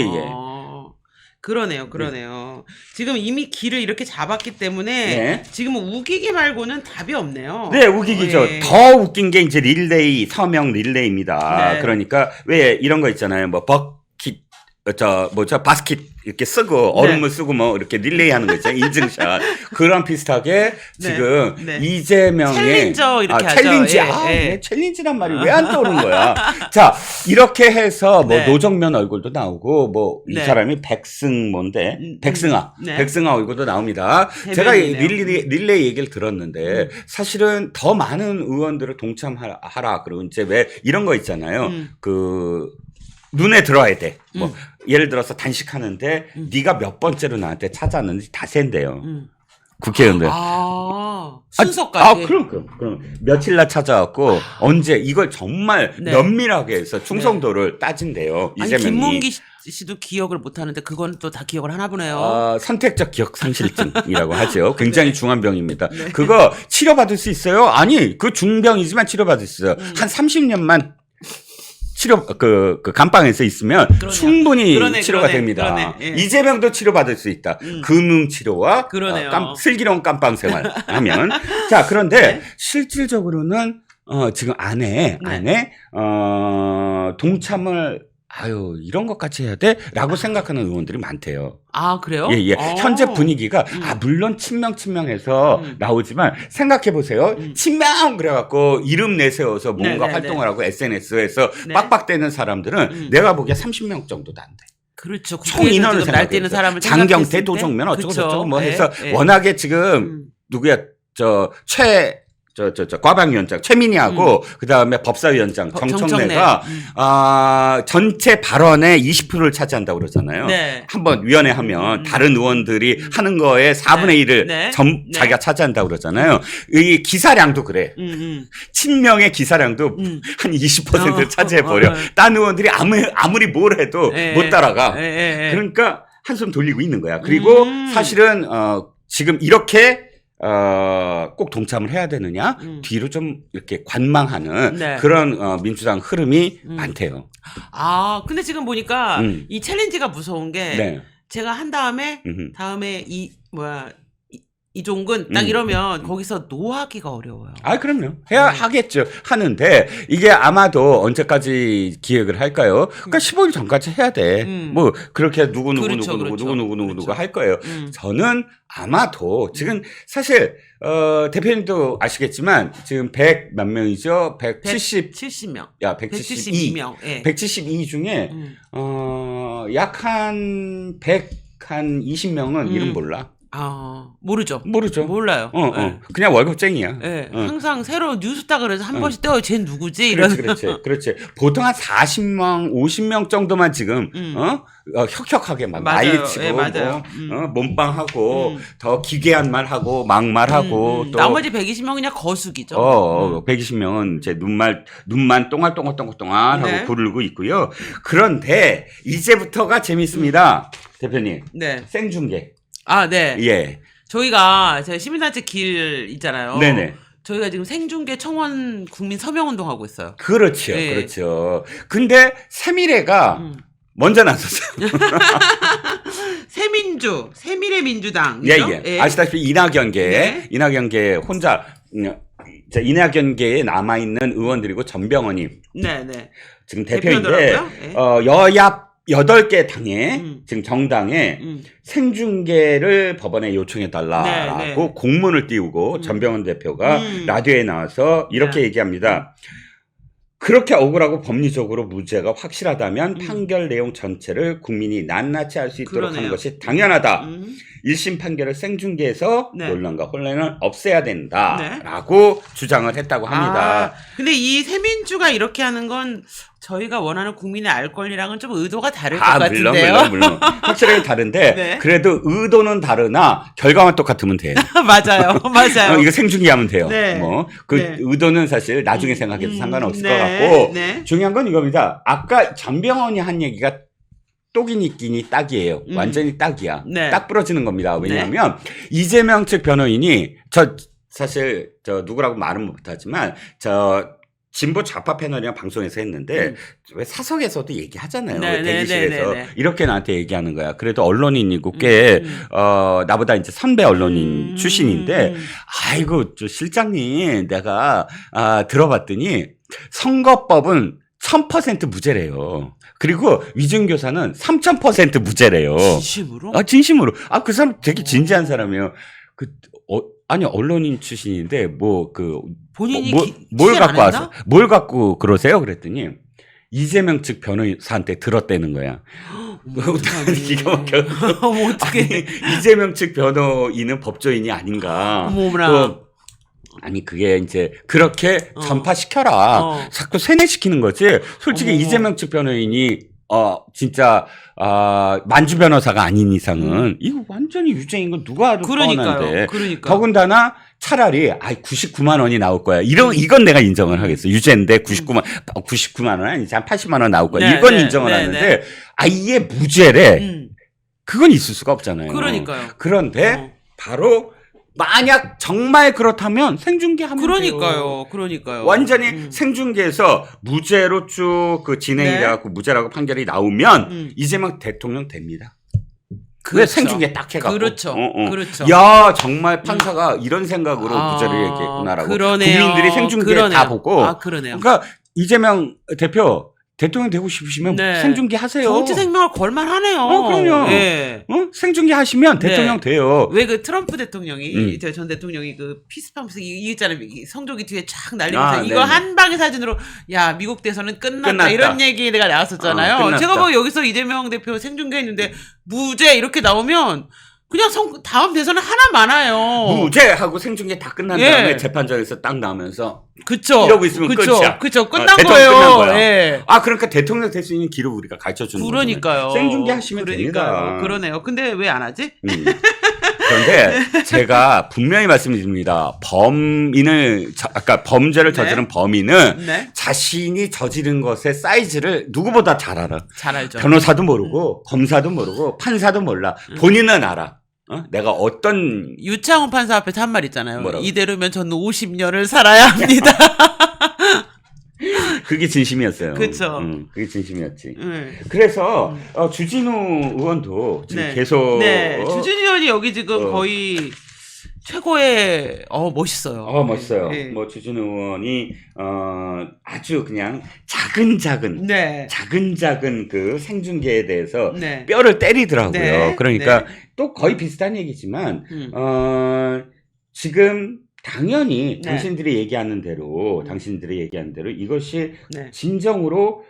그러네요. 지금 이미 길을 이렇게 잡았기 때문에 지금은 우기기 말고는 답이 없네요. 네, 우기기죠. 더 웃긴 게 이제 릴레이, 서명 릴레이입니다. 그러니까 왜 이런 거 있잖아요. 뭐 바스켓 이렇게 쓰고 얼음물 쓰고 뭐 이렇게 릴레이 하는 거 있잖아요. 인증샷. 그런 비슷하게 지금 이재명의 챌린저 이렇게 하죠. 챌린지. 챌린지란 말이 왜 안 떠오른 거야. 자, 이렇게 해서 뭐 노정면 얼굴도 나오고 뭐 이 사람이 백승아 얼굴도 나옵니다. 제가 릴레이 얘기를 들었는데 사실은 더 많은 의원들을 동참하라. 그리고 이제 왜 이런 거 있잖아요. 눈에 들어야 돼. 뭐 예를 들어서 단식하는데 네가 몇 번째로 나한테 찾아왔는지 다 센대요. 국회의원들. 순서까지. 그럼 며칠 날 찾아왔고 언제 이걸 정말 면밀하게 해서 충성도를 따진대요. 이재명이. 김문기 씨도 기억을 못 하는데 그건 또 다 기억을 하나 보네요. 선택적 기억 상실증이라고 하죠. 굉장히 중한 병입니다. 그거 치료받을 수 있어요? 아니, 그 중병이지만 치료받을 수 있어요. 한 30년만 감방에서 있으면 충분히 치료가 됩니다. 이재명도 치료받을 수 있다. 금융치료와 슬기로운 감방 생활 하면. 자, 그런데 실질적으로는 지금 안에 동참을 이런 것까지 해야 돼? 라고 생각하는 의원들이 많대요. 그래요? 예. 현재 분위기가, 물론 친명해서 나오지만, 생각해보세요. 친명! 그래갖고, 이름 내세워서 뭔가 활동을 하고, SNS에서 빡빡대는 사람들은 내가 보기에 30명 정도도 안 돼. 그렇죠. 총 인원을 날뛰는 사람을 장경태, 도정면 어쩌고 뭐 해서, 워낙에 지금, 누구야, 과방위원장 최민희하고 그다음에 법사위원장 정청래가 전체 발언의 20%를 차지한다고 그러잖아요. 한번 위원회 하면 다른 의원들이 하는 거에 4분의 1을 자기가 차지한다고 그러잖아요. 이 기사량도 그래. 친명의 기사량도 한 20%를 차지해버려. 딴 의원들이 아무리 뭘 해도 못 따라가. 그러니까 한숨 돌리고 있는 거야. 그리고 사실은 지금 이렇게 꼭 동참을 해야 되느냐 뒤로 좀 이렇게 관망하는 네. 그런 민주당 흐름이 많대요. 아 근데 지금 보니까 이 챌린지가 무서운 게 네. 제가 한 다음에 이종근 딱 이러면 거기서 노하기가 어려워요. 아 그럼요. 해야 하겠죠. 하는데 이게 아마도 언제까지 기획을 할까요? 그러니까 15일 전까지 해야 돼. 뭐 그렇게 누구 할 거예요. 저는 아마도 지금 사실 대표님도 아시겠지만 지금 100 몇 명이죠? 170명. 야, 172명. 예. 172 중에 약 한 120명은 이름 몰라. 아 모르죠. 몰라요. 네. 그냥 월급쟁이야. 네. 항상 새로 뉴스 딱 그래서 한 번씩 떼어 쟤 누구지? 그렇지. 보통 한 40명, 50명 정도만 지금 혁혁하게 막 맞아요. 난리 치고 맞아요. 몸빵하고 더 기괴한 말하고 막말하고 또 나머지 120명은 그냥 거수기죠. 120명은 이제 눈만 똥알똥알똥알똥알 하고 부르고 있고요. 그런데 이제부터가 재밌습니다. 대표님. 네. 생중계. 아, 네. 예. 저희가 시민단체 길 있잖아요. 네네. 저희가 지금 생중계 청원 국민 서명운동 하고 있어요. 그렇죠. 네. 그렇죠. 근데 세미래가 먼저 나섰어요. 세미래 민주당. 예. 아시다시피 이낙연계 혼자, 이낙연계에 남아있는 의원들이고 전병헌님. 네네. 지금 대표인데, 여야 8개 당에, 지금 정당에 생중계를 법원에 요청해달라고 공문을 띄우고 전병헌 대표가 라디오에 나와서 이렇게 얘기합니다. 그렇게 억울하고 법리적으로 무죄가 확실하다면 판결 내용 전체를 국민이 낱낱이 알 수 있도록 하는 것이 당연하다. 1심 판결을 생중계해서 논란과 혼란을 없애야 된다라고 주장을 했다고 합니다. 근데 이 세민주가 이렇게 하는 건 저희가 원하는 국민의 알 권리랑은 좀 의도가 다를 것 같은데요. 물론. 확실하게 다른데 네. 그래도 의도는 다르나 결과만 똑같으면 돼요. 맞아요. 이거 생중계하면 돼요. 네. 의도는 사실 나중에 생각해도 상관없을 것 같고 중요한 건 이겁니다. 아까 전병헌이 한 얘기가 똑이니 끼니 딱이에요. 완전히 딱이야. 딱 부러지는 겁니다. 왜냐하면 이재명 측 변호인이 사실 누구라고 말은 못하지만 진보 좌파 패널이랑 방송에서 했는데 왜 사석에서도 얘기하잖아요. 대기실에서 이렇게 나한테 얘기하는 거야. 그래도 언론인이고 꽤 나보다 이제 선배 언론인 출신인데 아이고 실장님 내가 들어봤더니 선거법은 1000% 무죄래요. 그리고 위증교사는 3000% 무죄래요. 진심으로? 진심으로. 그 사람 되게 진지한 사람이에요. 아니 언론인 출신인데 본인이 뭘 갖고 그러세요? 그랬더니 이재명 측 변호사한테 들었다는 거야. 어떻게 이재명 측 변호인은 법조인이 아닌가. 아니 그게 이제 그렇게 전파시켜라. 자꾸 세뇌시키는 거지. 솔직히 이재명 측 변호인이 진짜 만주 변호사가 아닌 이상은 이거 완전히 유죄인 건 누가 봐도 뻔한데. 더군다나 차라리 99만 원이 나올 거야. 이건 내가 인정을 하겠어. 유죄인데 99만 원 아니지 한 80만 원 나올 거야. 이건 인정을 하는데 아예 무죄래. 그건 있을 수가 없잖아요. 그런데 바로 만약 정말 그렇다면 생중계하면 돼요. 그러니까요. 완전히 생중계해서 무죄로 쭉 진행이 돼갖고 무죄라고 판결이 나오면 이재명 대통령 됩니다. 왜 생중계 딱 해갖고. 그렇죠. 야 정말 판사가 이런 생각으로 무죄를 얘기했구나라고. 국민들이 생중계 다 보고. 그러니까 이재명 대통령 되고 싶으시면 생중계 하세요. 정치 생명을 걸만하네요. 그럼요. 생중계 하시면 대통령 돼요. 왜 트럼프 대통령이 전 대통령이 피스팜스 있잖아요. 성조기 뒤에 쫙 날리면서 이거 한 방의 사진으로 야 미국 대선은 끝났다. 이런 얘기가 나왔었잖아요. 제가 여기서 이재명 대표 생중계했는데 무죄 이렇게 나오면 그냥 다음 대선은 하나 많아요. 무죄하고 생중계 다 끝난 다음에 재판장에서 딱 나오면서 이러고 있으면 끝이야. 끝난 거예요. 끝난 거야. 그러니까 대통령 될 수 있는 길을 우리가 가르쳐주는 거니까요. 생중계 하시면 됩니다. 그러네요. 근데 왜 안 하지? 그런데 제가 분명히 말씀드립니다. 아까 범죄를 저지른 범인은 자신이 저지른 것의 사이즈를 누구보다 잘 알아. 잘 알죠. 변호사도 모르고 검사도 모르고 판사도 몰라. 본인은 알아. 내가 어떤 유창훈 판사 앞에서 한 말 있잖아요. 뭐라고? 이대로면 저는 50년을 살아야 합니다. 그게 진심이었어요. 그렇죠. 그게 진심이었지. 그래서 주진우 의원도 지금 계속 주진우 의원이 여기 지금 거의 최고의 멋있어요. 멋있어요. 뭐 주진우 의원이 아주 그냥 작은 그 생중계에 대해서 뼈를 때리더라고요. 그러니까 또 거의 비슷한 얘기지만 지금 당연히 당신들이 얘기하는 대로 이것이 진정으로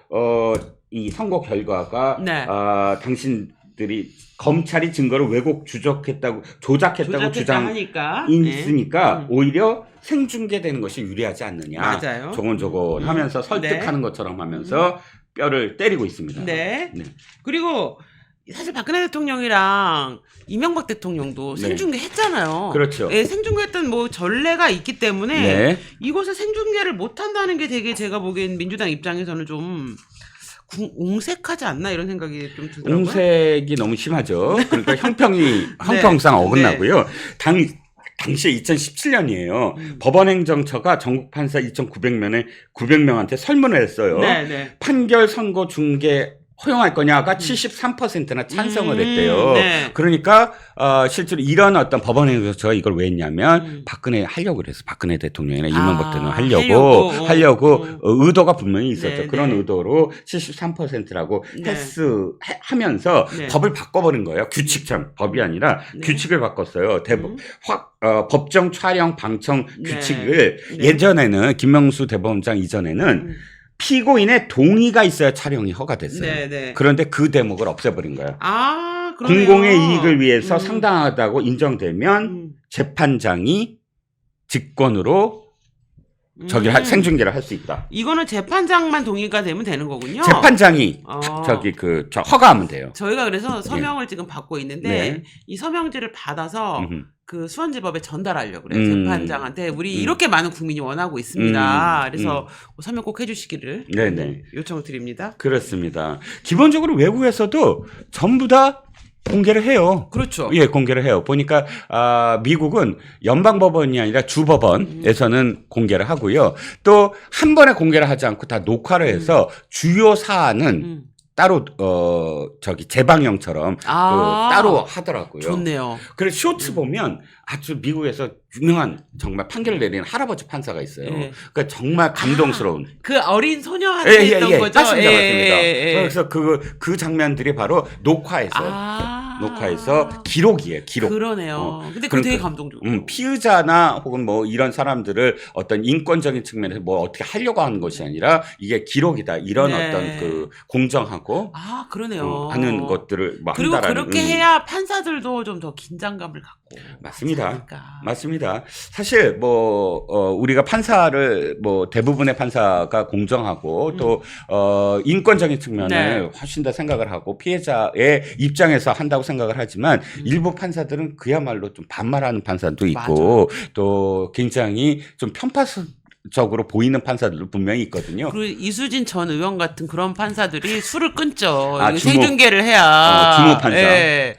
이 선거 결과가 당신들이 검찰이 증거를 조작했다고 주장하니까 있으니까 오히려 생중계되는 것이 유리하지 않느냐. 맞아요. 조곤조곤 하면서 설득하는 것처럼 하면서 뼈를 때리고 있습니다. 그리고 사실 박근혜 대통령이랑 이명박 대통령도 생중계 했잖아요. 그렇죠. 생중계했던 뭐 전례가 있기 때문에 이것을 생중계를 못 한다는 게 되게 제가 보기엔 민주당 입장에서는 좀 옹색하지 않나 이런 생각이 좀 들더라고요. 옹색이 너무 심하죠. 그러니까 형평상 어긋나고요. 당시에 2017년이에요. 법원행정처가 전국 판사 2,900명한테 설문을 했어요. 판결 선고 중개 허용할 거냐가 73%나 찬성을 했대요. 그러니까 실제로 이런 어떤 법원에서 이걸 왜 했냐면 박근혜 하려고 그랬어. 박근혜 대통령이나 이명박 대통령 하려고 의도가 분명히 있었죠. 그런 의도로 73%라고 패스하면서 법을 바꿔버린 거예요. 규칙처럼 법이 아니라 규칙을 바꿨어요. 법정 촬영 방청 규칙을 예전에는 김명수 대법원장 이전에는 피고인의 동의가 있어야 촬영이 허가됐어요. 그런데 그 대목을 없애버린 거예요. 공공의 이익을 위해서 상당하다고 인정되면 재판장이 직권으로 생중계를 할 수 있다. 이거는 재판장만 동의가 되면 되는 거군요. 재판장이 허가하면 돼요. 저희가 그래서 서명을 지금 받고 있는데 이 서명지를 받아서 그 수원지법에 전달하려고 그래요. 재판장한테 우리 이렇게 많은 국민이 원하고 있습니다. 그래서 서명 꼭 해주시기를 요청을 드립니다. 그렇습니다. 기본적으로 외국에서도 전부 다 공개를 해요. 그렇죠. 공개를 해요. 보니까 미국은 연방법원이 아니라 주법원에서는 공개를 하고요. 또 한 번에 공개를 하지 않고 다 녹화를 해서 주요 사안은 따로 재방영처럼 따로 하더라고요. 좋네요. 그래서 쇼츠 보면 아주 미국에서 유명한 정말 판결을 내리는 할아버지 판사가 있어요. 그러니까 정말 감동스러운. 그 어린 소녀한테 했던 거죠. 맞습니다. 그래서 그 장면들이 바로 녹화해서 기록이에요. 기록. 그러네요. 근데 그거 되게 감동적이에요. 피의자나 혹은 뭐 이런 사람들을 어떤 인권적인 측면에서 뭐 어떻게 하려고 하는 것이 아니라 이게 기록이다. 이런 어떤 그 공정하고 그러네요. 하는 것들을 뭐 그리고 한다라는. 그렇게 해야 판사들도 좀 더 긴장감을 갖고. 맞습니다. 사실 우리가 판사를 대부분의 판사가 공정하고 또 인권적인 측면을 훨씬 더 생각을 하고 피해자의 입장에서 한다고 생각을 하지만 일부 판사들은 그야말로 좀 반말하는 판사도 있고 또 굉장히 좀 편파적으로 보이는 판사들도 분명히 있거든요. 그리고 이수진 전 의원 같은 그런 판사들이 술을 끊죠. 생중계를 해야. 주모 판사.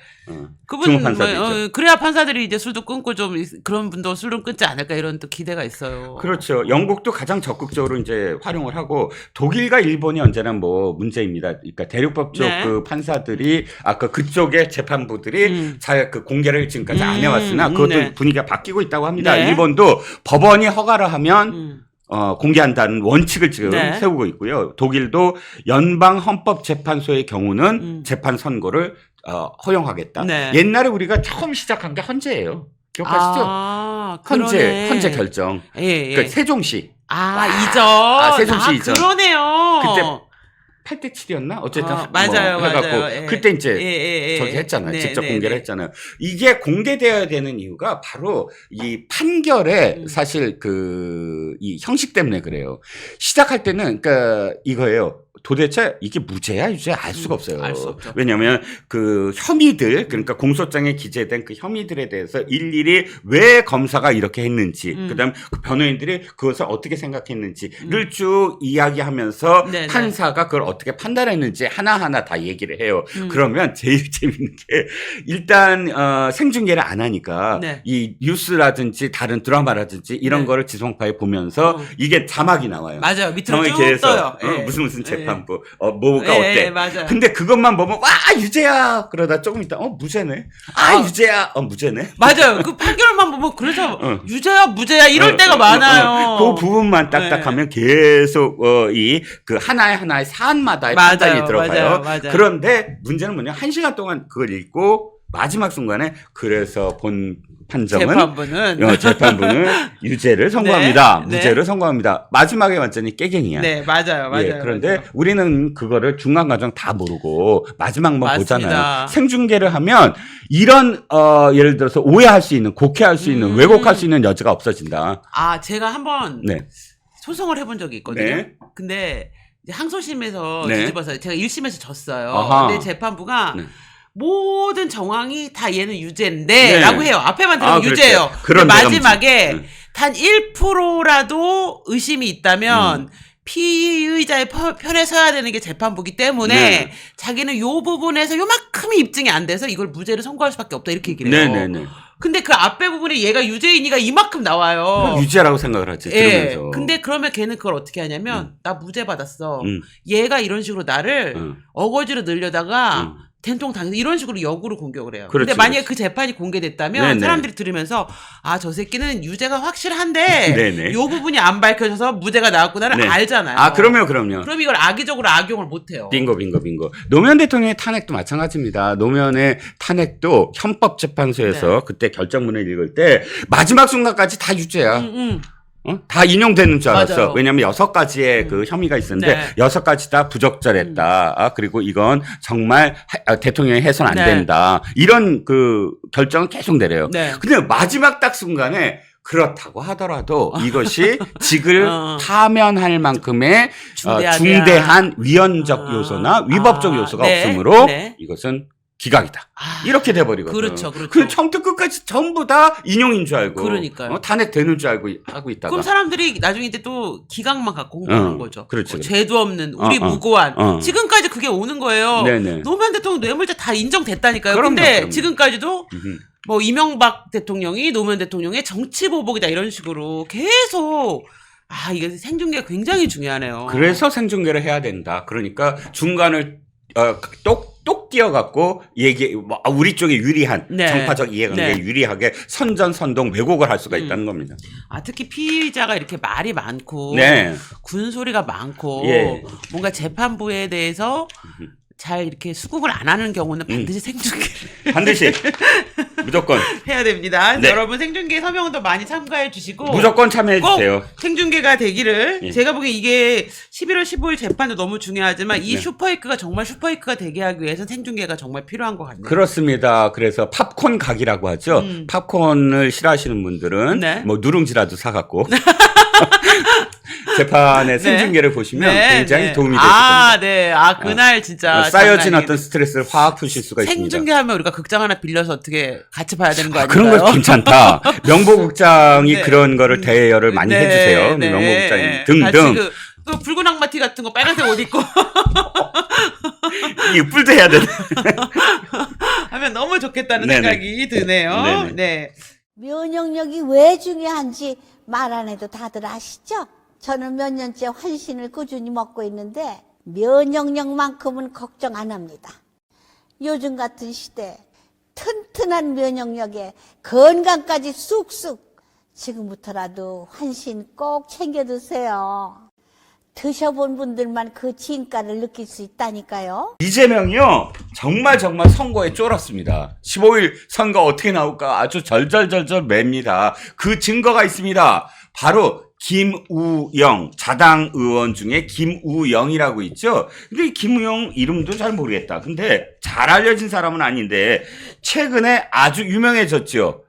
그분 그래야 판사들이 이제 술도 끊고 좀 그런 분도 술을 끊지 않을까 이런 또 기대가 있어요. 그렇죠. 영국도 가장 적극적으로 이제 활용을 하고 독일과 일본이 언제나 문제입니다. 그러니까 대륙법 쪽 그 판사들이 아까 그쪽의 재판부들이 잘 그 공개를 지금까지 안 해왔으나 그것도 분위기가 바뀌고 있다고 합니다. 일본도 법원이 허가를 하면 공개한다는 원칙을 지금 세우고 있고요. 독일도 연방헌법재판소의 경우는 재판 선고를 허용하겠다. 옛날에 우리가 처음 시작한 게 헌재예요. 기억하시죠? 헌재 결정. 그러니까 세종시. 이전. 세종시 이전. 그러네요. 그때 8대 7이었나? 어쨌든 맞아요. 그때 이제 저기 했잖아요. 직접 공개를 했잖아요. 이게 공개되어야 되는 이유가 바로 이 판결의 사실 이 형식 때문에 그래요. 시작할 때는 그러니까 이거예요. 도대체 이게 무죄야 유죄야 알 수가 없어요. 알 수 없죠. 왜냐하면 그 혐의들 그러니까 공소장에 기재된 그 혐의들에 대해서 일일이 왜 검사가 이렇게 했는지 그다음 그 변호인들이 그것을 어떻게 생각했는지를 쭉 이야기하면서 네네. 판사가 그걸 어떻게 판단했는지 하나하나 다 얘기를 해요. 그러면 제일 재밌는 게 일단 생중계를 안 하니까 네. 이 뉴스라든지 다른 드라마라든지 이런 네. 거를 지성파에 보면서 이게 자막이 나와요. 맞아요. 밑으로 쭉 떠요. 무슨 재판부 뭐가 어때. 맞아요. 근데 그것만 보면 와 유죄야 그러다 조금 있다 무죄네. 유죄야 무죄네. 맞아요. 그 판결만 보면 그래서 유죄야 무죄야 이럴 때가 많아요. 그 부분만 딱딱하면 계속 이 그 하나의 사안마다의 판단이 들어가요. 맞아요. 그런데 문제는 뭐냐 1시간 동안 그걸 읽고 마지막 순간에 그래서 본 판정은 재판부는 유죄를 선고합니다. 네, 무죄를 네. 선고합니다. 마지막에 완전히 깨갱이야. 네, 맞아요. 예, 그런데 맞아요. 우리는 그거를 중간 과정 다 모르고 마지막만 보잖아요. 생중계를 하면 이런 예를 들어서 오해할 수 있는, 곡해할 수 있는, 왜곡할 수 있는 여지가 없어진다. 제가 한번 네. 소송을 해본 적이 있거든요. 네. 근데 이제 항소심에서 네. 뒤집어서 제가 1심에서 졌어요. 아하. 근데 재판부가 네. 모든 정황이 다 얘는 유죄인데 네. 라고 해요. 앞에만 들으면 유죄예요. 근데 마지막에 단 1%라도 의심이 있다면 피의자의 편에 서야 되는 게 재판부기 때문에 네. 자기는 요 부분에서 요만큼이 입증이 안 돼서 이걸 무죄를 선고할 수밖에 없다 이렇게 얘기를 해요. 네네네. 근데 그 앞에 부분에 얘가 유죄인이가 이만큼 나와요. 유죄라고 생각을 하지. 예. 근데 그러면 걔는 그걸 어떻게 하냐면 나 무죄 받았어. 얘가 이런 식으로 나를 어거지로 늘려다가 된통 당선 이런 식으로 역으로 공격을 해요. 그렇지, 근데 만약에 그렇지. 그 재판이 공개됐다면 네네. 사람들이 들으면서 저 새끼는 유죄가 확실한데 요 부분이 안 밝혀져서 무죄가 나왔구나를 네. 알잖아요. 그럼요. 그럼 이걸 악의적으로 악용을 못 해요. 빙고. 노무현 대통령의 탄핵도 마찬가지입니다. 노무현의 탄핵도 헌법재판소에서 네. 그때 결정문을 읽을 때 마지막 순간까지 다 유죄야. 다 인용되는 줄 알았어. 맞아요. 왜냐면 6가지의 그 혐의가 있었는데 네. 6가지 다 부적절했다. 그리고 이건 정말 대통령이 해서는 안 네. 된다. 이런 그 결정을 계속 내려요. 네. 근데 마지막 딱 순간에 그렇다고 하더라도 이것이 직을 파면할 만큼의 중대한 위헌적 요소나 위법적 요소가 네. 없으므로 네. 이것은 기각이다. 이렇게 돼버리거든. 그렇죠. 그 처음부터 끝까지 전부 다 인용인 줄 알고. 그러니까요. 탄핵되는 줄 알고 하고 있다가. 그럼 사람들이 나중에 이제 또 기각만 갖고 홍보하는 거죠. 그렇지. 죄도 없는 우리 무고한. 지금까지 그게 오는 거예요. 네네. 노무현 대통령 뇌물죄 다 인정됐다니까요. 그런데 지금까지도 뭐 이명박 대통령이 노무현 대통령의 정치 보복이다 이런 식으로 계속 이게 생중계가 굉장히 중요하네요. 그래서 생중계를 해야 된다. 그러니까 중간을 똑 띄어갖고 우리 쪽에 유리한 네. 정파적 이해관계에 네. 유리하게 선전 왜곡을 할 수가 있다는 겁니다. 특히 피의자가 이렇게 말이 많고 네. 군소리가 많고 예. 뭔가 재판부에 대해서 잘 이렇게 수긍을 안 하는 경우는 반드시 생중계를 반드시 무조건 해야 됩니다. 네. 여러분 생중계 서명도 많이 참가해 주시고 무조건 참여해 주세요. 생중계가 되기를 제가 보기엔 이게 11월 15일 재판도 너무 중요하지만 이 슈퍼위크가 정말 슈퍼위크가 되게 하기 위해서는 생중계가 정말 필요한 것 같네요. 그렇습니다. 그래서 팝콘 각이라고 하죠. 팝콘을 싫어하시는 분들은 네. 뭐 누룽지라도 사갖고 재판의 생중계를 보시면 굉장히 도움이 되실 겁니다. 네. 그날 진짜 쌓여진 어떤 스트레스를 확 푸실 수가 있습니다. 생중계하면 우리가 극장 하나 빌려서 어떻게 같이 봐야 되는 거 아닌가요? 그런 거 괜찮다. 명보극장이 그런 거를 대여를 많이 해주세요. 명보극장 등등. 그 붉은 악마티 같은 거 빨간색 옷 입고 뿔도 해야 되네. 하면 너무 좋겠다는 생각이 드네요. 네. 면역력이 왜 중요한지 말 안 해도 다들 아시죠? 저는 몇 년째 환신을 꾸준히 먹고 있는데 면역력만큼은 걱정 안 합니다. 요즘 같은 시대 튼튼한 면역력에 건강까지 쑥쑥 지금부터라도 환신 꼭 챙겨 드세요. 드셔본 분들만 그 진가를 느낄 수 있다니까요. 이재명이요 정말 선거에 쫄았습니다. 15일 선거 어떻게 나올까 아주 절절절절 맵니다. 그 증거가 있습니다. 바로 김우영 자당 의원 중에 김우영이라고 있죠. 근데 이 김우영 이름도 잘 모르겠다. 근데 잘 알려진 사람은 아닌데 최근에 아주 유명해졌죠.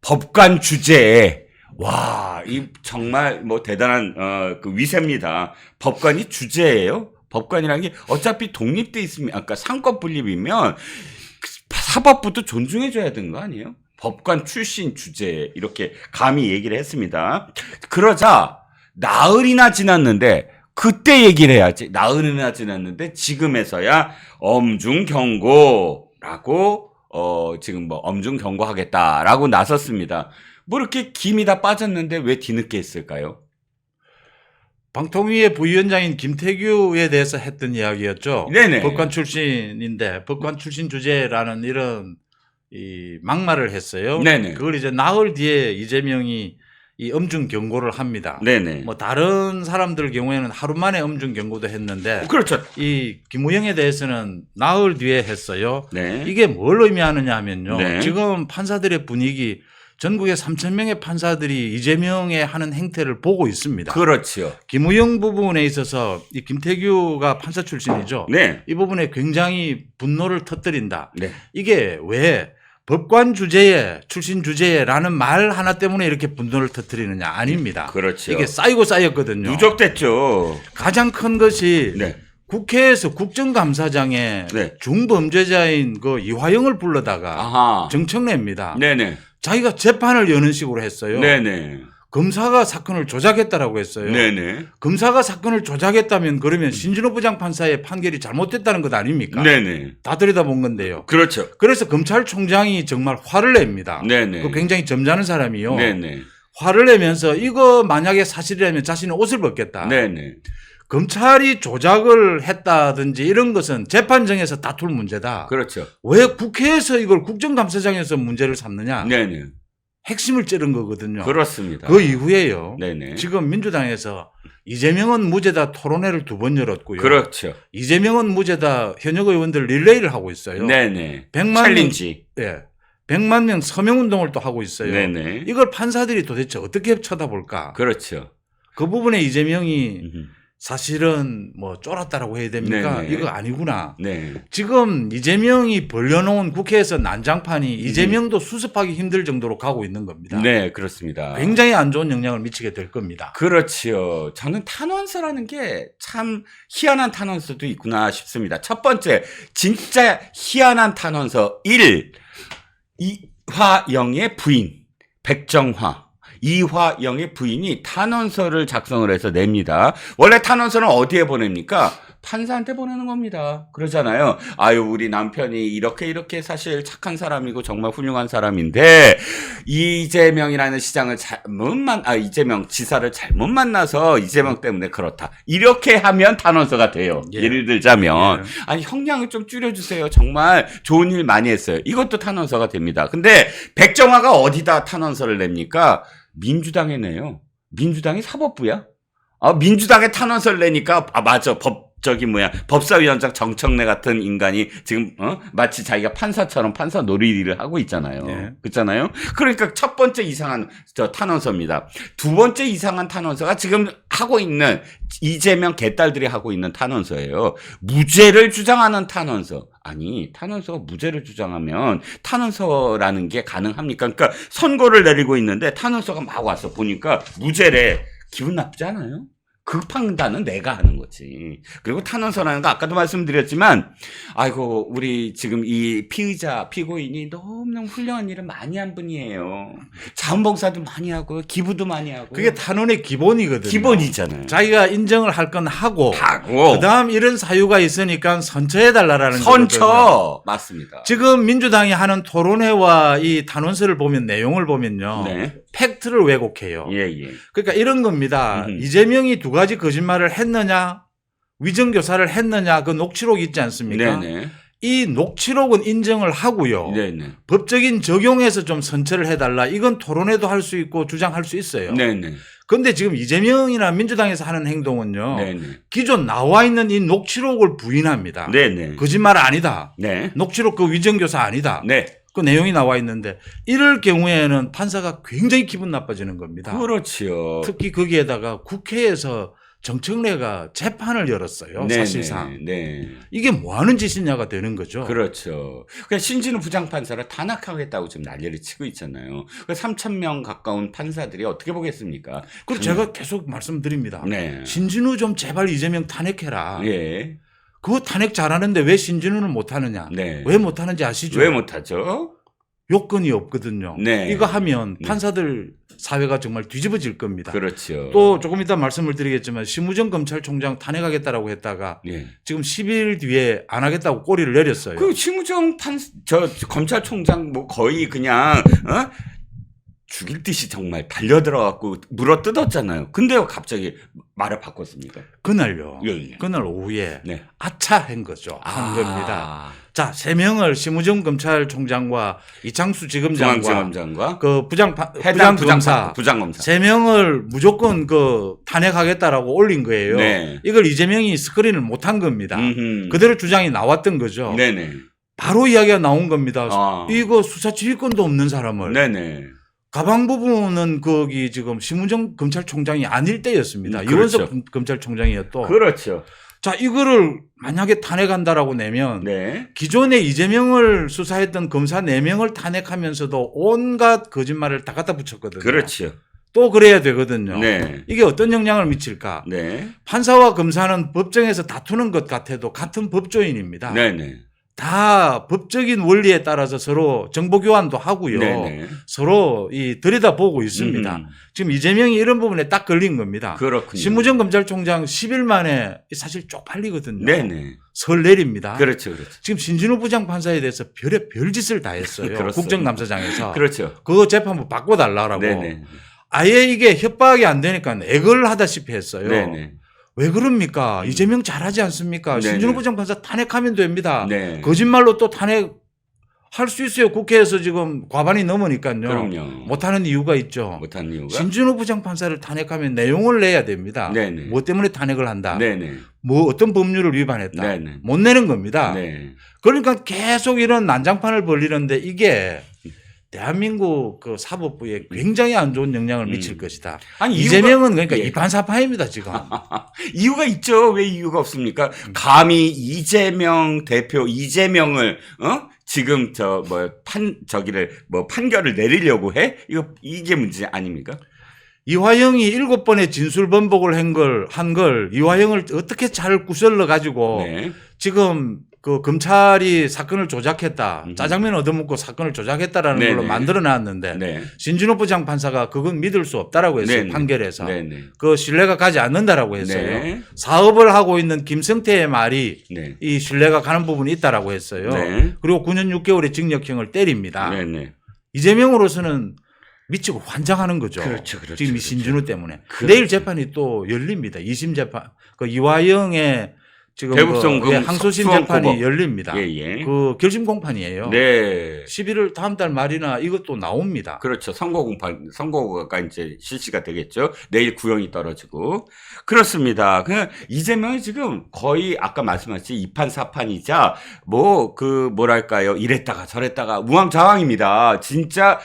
법관 주제에 와, 이 정말 뭐 대단한 그 위세입니다. 법관이 주제예요. 법관이라는 게 어차피 독립돼 있으면 아까 상권 분립이면 사법부도 존중해줘야 되는 거 아니에요? 법관 출신 주제 이렇게 감히 얘기를 했습니다. 그러자 나흘이나 지났는데 그때 얘기를 해야지. 나흘이나 지났는데 지금에서야 엄중 경고라고 지금 뭐 엄중 경고하겠다라고 나섰습니다. 뭐 이렇게 김이 다 빠졌는데 왜 뒤늦게 했을까요? 방통위의 부위원장인 김태규에 대해서 했던 이야기였죠. 네네. 법관 출신인데 법관 출신 주제라는 이런 이 막말을 했어요. 네네. 그걸 이제 나흘 뒤에 이재명이 이 엄중 경고를 합니다. 네네. 뭐 다른 사람들 경우에는 하루 만에 엄중 경고도 했는데, 그렇죠. 이 김우영에 대해서는 나흘 뒤에 했어요. 네. 이게 뭘 의미하느냐 하면요. 네. 지금 판사들의 분위기, 전국에 3,000명의 판사들이 이재명의 하는 행태를 보고 있습니다. 그렇죠. 김우영 부분에 있어서 이 김태규가 판사 출신이죠. 네. 이 부분에 굉장히 분노를 터뜨린다. 네. 이게 왜 법관 주제에 출신 주제에라는 말 하나 때문에 이렇게 분노를 터뜨리느냐? 아닙니다. 그렇죠. 이게 쌓이고 쌓였거든요. 누적됐죠. 가장 큰 것이 네. 국회에서 국정감사장에 네. 중범죄자인 그 이화영을 불러다가 아하. 정청래입니다. 네네. 자기가 재판을 여는 식으로 했어요. 네네. 검사가 사건을 조작했다라고 했어요. 네네. 검사가 사건을 조작했다면 그러면 신진호 부장판사의 판결이 잘못됐다는 것 아닙니까? 네네. 다 들여다본 건데요. 그렇죠. 그래서 검찰총장이 정말 화를 냅니다. 네네. 그 굉장히 점잖은 사람이요. 네네. 화를 내면서 이거 만약에 사실이라면 자신은 옷을 벗겠다. 네네. 검찰이 조작을 했다든지 이런 것은 재판정에서 다툴 문제다. 그렇죠. 왜 국회에서 이걸 국정감사장에서 문제를 삼느냐? 네네. 핵심을 찌른 거거든요. 그렇습니다. 그 이후에요. 네네. 지금 민주당에서 이재명은 무죄다 토론회를 2번 열었고요. 그렇죠. 이재명은 무죄다 현역 의원들 릴레이를 하고 있어요. 네네. 100만 챌린지. 명, 예, 100만 명 서명 운동을 또 하고 있어요. 네네. 이걸 판사들이 도대체 어떻게 쳐다볼까? 그렇죠. 그 부분에 이재명이 음흠. 사실은 뭐 쫄았다라고 해야 됩니까? 네네. 이거 아니구나. 네. 지금 이재명이 벌려놓은 국회에서 난장판이 이재명도 수습하기 힘들 정도로 가고 있는 겁니다. 네, 그렇습니다. 굉장히 안 좋은 영향을 미치게 될 겁니다. 그렇지요. 저는 탄원서라는 게 참 희한한 탄원서도 있구나 싶습니다. 첫 번째, 진짜 희한한 탄원서 1. 이화영의 부인, 백정화. 이화영의 부인이 탄원서를 작성을 해서 냅니다. 원래 탄원서는 어디에 보냅니까? 판사한테 보내는 겁니다. 그러잖아요. 아유, 우리 남편이 이렇게 사실 착한 사람이고 정말 훌륭한 사람인데 이재명이라는 시장을 이재명 지사를 잘못 만나서 이재명 때문에 그렇다. 이렇게 하면 탄원서가 돼요. 예. 예를 들자면 예. 아니, 형량을 좀 줄여주세요. 정말 좋은 일 많이 했어요. 이것도 탄원서가 됩니다. 근데 백정화가 어디다 탄원서를 냅니까? 민주당에 내요. 민주당이 사법부야? 민주당에 탄원서를 내니까 맞아. 법사위원장 정청래 같은 인간이 지금 마치 자기가 판사처럼 판사 놀이를 하고 있잖아요. 네. 그렇잖아요. 그러니까 첫 번째 이상한 탄원서입니다. 두 번째 이상한 탄원서가 지금 하고 있는 이재명 개딸들이 하고 있는 탄원서예요. 무죄를 주장하는 탄원서. 아니, 탄원서가 무죄를 주장하면 탄원서라는 게 가능합니까? 그러니까 선고를 내리고 있는데 탄원서가 막 와서 보니까 무죄래. 기분 나쁘지 않아요? 그 판단은 내가 하는 거지. 그리고 탄원서라는 거 아까도 말씀드렸지만, 아이고, 우리 지금 이 피고인이 너무너무 훌륭한 일을 많이 한 분이에요. 자원봉사도 많이 하고, 기부도 많이 하고. 그게 탄원의 기본이거든요. 기본이잖아요. 자기가 인정을 할 건 하고, 하고. 그다음 이런 사유가 있으니까 선처해달라라는 선처. 거거든요. 맞습니다. 지금 민주당이 하는 토론회와 이 탄원서를 보면 내용을 보면요. 네. 팩트를 왜곡해요. 예, 예. 그러니까 이런 겁니다. 이재명이 2가지 거짓말을 했느냐, 위정교사를 했느냐, 그 녹취록 있지 않습니까? 네네. 이 녹취록은 인정을 하고요. 네네. 법적인 적용에서 좀 선처를 해달라. 이건 토론회도 할 수 있고 주장할 수 있어요. 네네. 그런데 지금 이재명이나 민주당에서 하는 행동은요. 네네. 기존 나와 있는 이 녹취록을 부인합니다. 네네. 거짓말 아니다. 네. 녹취록 그 위정교사 아니다. 네. 그 내용이 나와 있는데 이럴 경우에는 판사가 굉장히 기분 나빠지는 겁니다. 그렇지요. 특히 거기에다가 국회에서 정청래가 재판을 열었어요. 네네. 사실상. 네. 이게 뭐 하는 짓이냐가 되는 거죠. 그렇죠. 그러니까 신진우 부장판사를 탄핵하겠다고 지금 난리를 치고 있잖아요. 3,000명 가까운 판사들이 어떻게 보겠습니까? 그리고 제가 계속 말씀드립니다. 네. 신진우 좀 제발 이재명 탄핵해라. 예. 그거 탄핵 잘하는데 왜 신진우는 못하느냐. 네. 왜 못하는지 아시죠? 왜 못하죠? 요건이 없거든요. 네. 이거 하면 판사들 사회가 정말 뒤집어질 겁니다. 그렇죠. 또 조금 이따 말씀을 드리겠지만 심우정 검찰총장 탄핵하겠다라고 했다가 예. 지금 10일 뒤에 안 하겠다고 꼬리를 내렸어요. 그 심우정 검찰총장 뭐 거의 그냥 죽일 듯이 정말 달려들어갖고 물어 뜯었잖아요. 근데요 갑자기 말을 바꿨습니까? 그날요. 예. 그날 오후에 네. 아차한 거죠. 한 겁니다. 자, 3명을 심우정 검찰총장과 이창수 지검장과 중앙지검장과 그 부장검사 3명을 무조건 그 탄핵하겠다라고 올린 거예요. 네. 이걸 이재명이 스크린을 못한 겁니다. 그대로 주장이 나왔던 거죠. 네네. 바로 이야기가 나온 겁니다. 이거 수사 지휘권도 없는 사람을. 네네. 가방 부분은 거기 지금 심우정 검찰총장이 아닐 때였습니다. 그렇죠. 이원석 검찰총장이었또. 그렇죠. 자, 이거를 만약에 탄핵한다라고 내면 네. 기존에 이재명을 수사했던 검사 4명을 탄핵하면서도 온갖 거짓말을 다 갖다 붙였거든요. 그렇죠. 또 그래야 되거든요. 네. 이게 어떤 영향을 미칠까? 네. 판사와 검사는 법정에서 다투는 것 같아도 같은 법조인입니다. 네네. 다 법적인 원리에 따라서 서로 정보 교환도 하고요. 네네. 서로 들여다보고 있습니다. 지금 이재명이 이런 부분에 딱 걸린 겁니다. 그렇군요. 심우정 검찰총장 10일 만에 사실 쪽팔리거든요. 네네. 설 내립니다. 그렇죠, 그렇죠. 지금 신진우 부장판사에 대해서 별짓을 다 했어요. 국정감사장에서. 그렇죠. 그거 재판부 바꿔달라고. 네네. 아예 이게 협박이 안 되니까 애걸 하다시피 했어요. 네네. 왜 그럽니까? 이재명 잘하지 않습니까? 네네. 신진우 부장판사 탄핵하면 됩니다. 네. 거짓말로 또 탄핵 할 수 있어요. 국회에서 지금 과반이 넘으니까요. 그럼요. 못하는 이유가 있죠. 못하는 이유가? 신진우 부장판사를 탄핵하면 내용을 내야 됩니다. 네네. 뭐 때문에 탄핵을 한다. 네네. 뭐 어떤 법률을 위반했다. 네네. 못 내는 겁니다. 네. 그러니까 계속 이런 난장판을 벌리는데 이게 대한민국 그 사법부에 굉장히 안 좋은 영향을 미칠 것이다. 아니, 이재명은 그러니까 예. 이판사파입니다 지금. 이유가 있죠. 왜 이유가 없습니까? 감히 이재명 대표 이재명을 지금 판결을 내리려고 해? 이게 문제 아닙니까? 이화영이 7번의 진술 번복을 한 걸 이화영을 어떻게 잘 구슬러 가지고 네. 지금 그 검찰이 사건을 조작했다. 짜장면 얻어먹고 사건을 조작했다라는 네네. 걸로 만들어 놨는데 네. 신진호 부장판사가 그건 믿을 수 없다라고 했어요. 네네. 판결에서. 네네. 그 신뢰가 가지 않는다라고 했어요. 네. 사업을 하고 있는 김성태의 말이 네. 이 신뢰가 가는 부분이 있다라고 했어요. 네. 그리고 9년 6개월의 징역형을 때립니다. 네네. 이재명으로서는 미치고 환장하는 거죠. 그렇죠, 그렇죠, 지금 이 그렇죠. 신진우 때문에. 그렇죠. 내일 재판이 또 열립니다. 2심 재판. 그 이화영의 지금 대북송금 항소심 수원 재판이 고법. 열립니다. 예. 그 결심 공판이에요. 네. 11월 다음 달 말이나 이것도 나옵니다. 그렇죠. 선고가 이제 실시가 되겠죠. 내일 구형이 떨어지고. 그렇습니다. 이재명이 지금 거의 아까 말씀하신 이판사판이자 뭐랄까요. 이랬다가 저랬다가 우왕좌왕입니다. 진짜,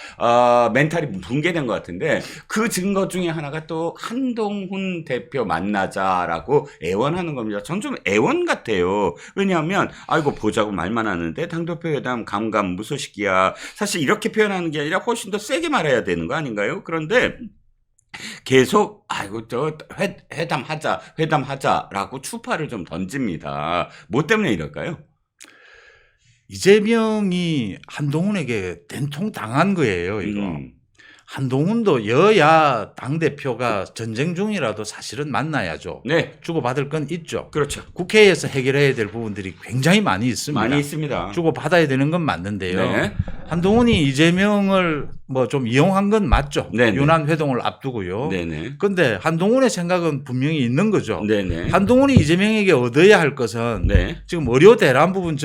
멘탈이 붕괴된 것 같은데 그 증거 중에 하나가 또 한동훈 대표 만나자라고 애원하는 겁니다. 전 좀 애원 같아요. 왜냐하면 아이고 보자고 말만 하는데 당대표 회담 감감무소식이야. 사실 이렇게 표현하는 게 아니라 훨씬 더 세게 말해야 되는 거 아닌가요? 그런데 계속 아이고 회담하자라고 추파를 좀 던집니다. 뭐 때문에 이럴까요? 이재명이 한동훈에게 된통 당한 거예요, 이거. 한동훈도 여야 당대표가 전쟁 중이라도 사실은 만나야죠. 네. 주고받을 건 있죠. 그렇죠. 국회에서 해결해야 될 부분들이 굉장히 많이 있습니다. 많이 있습니다. 주고받아야 되는 건 맞는데요. 네. 한동훈이 이재명을 좀 이용한 건 맞죠. 네네. 윤한 회동을 앞두고요. 네네. 그런데 한동훈의 생각은 분명히 있는 거죠. 네네. 한동훈이 이재명에게 얻어야 할 것은 네. 지금 의료 대란 부분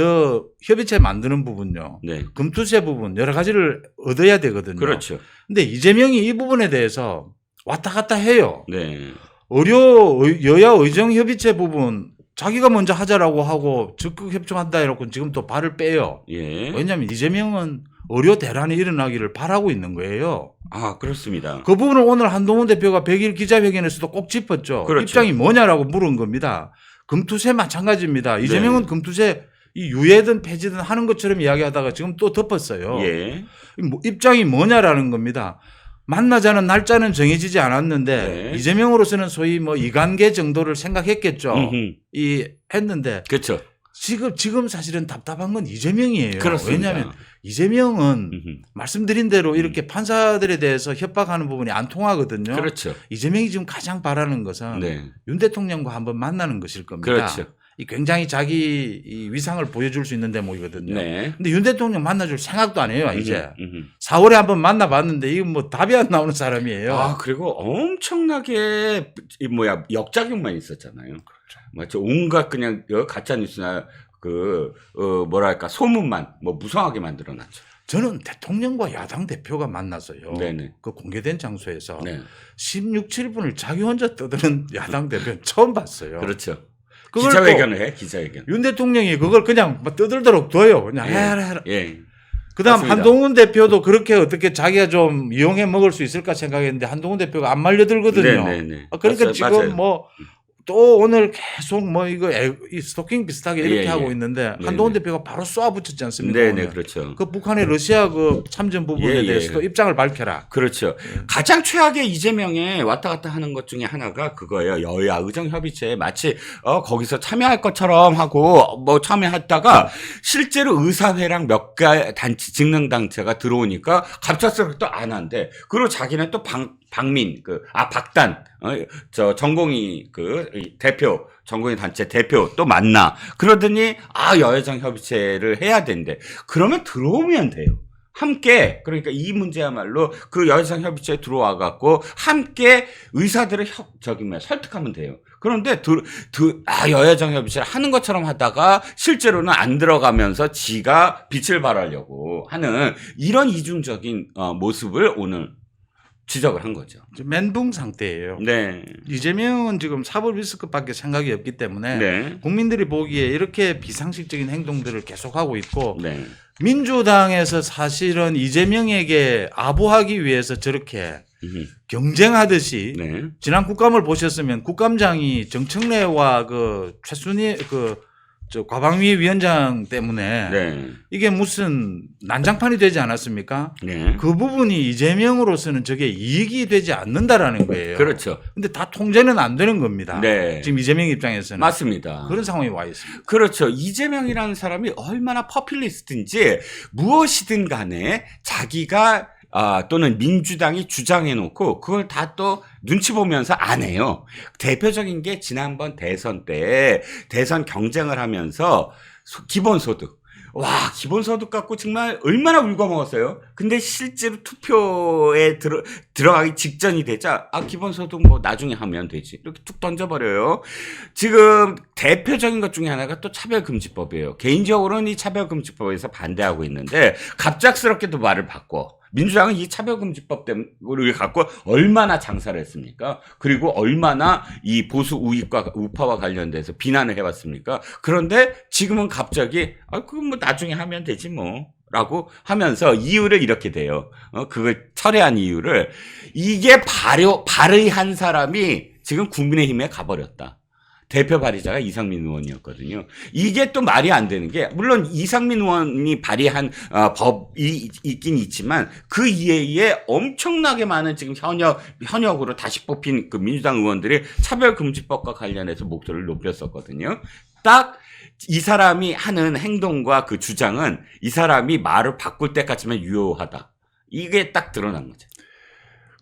협의체 만드는 부분요. 네. 금투세 부분 여러 가지를 얻어야 되거든요. 그렇죠. 근데 이재명이 이 부분에 대해서 왔다 갔다 해요. 네. 여야 의정협의체 부분 자기가 먼저 하자라고 하고 적극 협조한다 이러고 지금 또 발을 빼요. 예. 왜냐하면 이재명은 의료 대란이 일어나기를 바라고 있는 거예요. 아, 그렇습니다. 그 부분을 오늘 한동훈 대표가 100일 기자회견에서도 꼭 짚었죠. 그렇죠. 입장이 뭐냐라고 물은 겁니다. 금투세 마찬가지입니다. 이재명은 금투세 이 유예든 폐지든 하는 것처럼 이야기하다가 지금 또 덮었어요. 예. 입장이 뭐냐라는 겁니다. 만나자는 날짜는 정해지지 않았는데 네. 이재명으로서는 소위 뭐 이관계 정도를 생각했겠죠. 했는데 그렇죠. 지금 사실은 답답한 건 이재명이에요. 그렇습니다. 왜냐하면 이재명은 말씀드린 대로 이렇게 판사들에 대해서 협박하는 부분이 안 통하거든요. 그렇죠. 이재명이 지금 가장 바라는 것은 네. 윤 대통령과 한번 만나는 것일 겁니다. 그렇죠. 이 굉장히 자기 이 위상을 보여줄 수 있는 대목이거든요. 네. 근데 윤 대통령 만나줄 생각도 안 해요, 이제. 4월에 한번 만나봤는데 이건 뭐 답이 안 나오는 사람이에요. 아, 그리고 엄청나게 역작용만 있었잖아요. 그렇죠. 맞죠. 온갖 그냥 가짜 뉴스나 뭐랄까 소문만 무성하게 만들어놨죠. 저는 대통령과 야당 대표가 만나서요. 네네. 그 공개된 장소에서 네. 16, 7분을 자기 혼자 떠드는 야당 대표는 처음 봤어요. 그렇죠. 기자회견을 해, 기자회견. 윤 대통령이 그걸 그냥 떠들도록 둬요. 그냥 해라. 예. 그다음 맞습니다. 한동훈 대표도 그렇게 어떻게 자기가 좀 이용해 먹을 수 있을까 생각했는데 한동훈 대표가 안 말려들거든요. 네네네. 그러니까 맞아요. 지금 맞아요. 또 오늘 계속 이거 이 스토킹 비슷하게 이렇게 예, 하고 예. 있는데 네네. 한동훈 대표가 바로 쏘아붙였지 않습니까? 네네, 오늘? 그렇죠. 그 북한의 러시아 그 참전 부분에 예, 예. 대해서도 입장을 밝혀라. 그렇죠. 가장 최악의 이재명의 왔다 갔다 하는 것 중에 하나가 그거예요. 여야 의정협의체에 마치 거기서 참여할 것처럼 하고 참여했다가 실제로 의사회랑 몇 개 단체 직능단체가 들어오니까 갑작스럽게 또 안 한대. 그리고 자기는 또 박단 전공의 대표 전공의 단체 대표 또 만나. 그러더니 여야정 협의체를 해야 된대. 그러면 들어오면 돼요. 함께 그러니까 이 문제야말로 그 여야정 협의체에 들어와 갖고 함께 의사들을 설득하면 돼요. 그런데 여야정 협의체를 하는 것처럼 하다가 실제로는 안 들어가면서 지가 빛을 발하려고 하는 이런 이중적인 모습을 오늘 지적을 한 거죠. 멘붕 상태예요. 네. 이재명은 지금 사법 리스크밖에 생각이 없기 때문에 네. 국민들이 보기에 이렇게 비상식적인 행동들을 계속하고 있고 네. 민주당에서 사실은 이재명에게 아부하기 위해서 저렇게 경쟁하듯이 네. 지난 국감을 보셨으면 국감장이 정청래와 최순희 과방위 위원장 때문에 네. 이게 무슨 난장판이 되지 않았습니까? 네. 그 부분이 이재명으로서는 저게 이익이 되지 않는다라는 거예요. 그렇죠. 근데 다 통제는 안 되는 겁니다. 네. 지금 이재명 입장에서는. 맞습니다. 그런 상황이 와 있습니다. 그렇죠. 이재명이라는 사람이 얼마나 퍼퓰리스트인지 무엇이든 간에 자기가 또는 민주당이 주장해놓고 그걸 다 또 눈치 보면서 안 해요. 대표적인 게 지난번 대선 때 대선 경쟁을 하면서 기본소득. 와, 기본소득 갖고 정말 얼마나 울고먹었어요. 근데 실제로 투표에 들어가기 직전이 되자 기본소득 나중에 하면 되지. 이렇게 툭 던져버려요. 지금 대표적인 것 중에 하나가 또 차별금지법이에요. 개인적으로는 이 차별금지법에서 반대하고 있는데 갑작스럽게도 말을 바꿔. 민주당은 이 차별금지법 때문에 갖고 얼마나 장사를 했습니까? 그리고 얼마나 이 보수 우파와 관련돼서 비난을 해왔습니까? 그런데 지금은 갑자기 그건 나중에 하면 되지 라고 하면서 이유를 이렇게 돼요. 그걸 철회한 이유를 이게 발의한 사람이 지금 국민의힘에 가버렸다. 대표 발의자가 이상민 의원이었거든요. 이게 또 말이 안 되는 게 물론 이상민 의원이 발의한 법이 있긴 있지만 그 이외에 엄청나게 많은 지금 현역으로 다시 뽑힌 그 민주당 의원들이 차별금지법과 관련해서 목소리를 높였었거든요. 딱 이 사람이 하는 행동과 그 주장은 이 사람이 말을 바꿀 때까지만 유효하다. 이게 딱 드러난 거죠.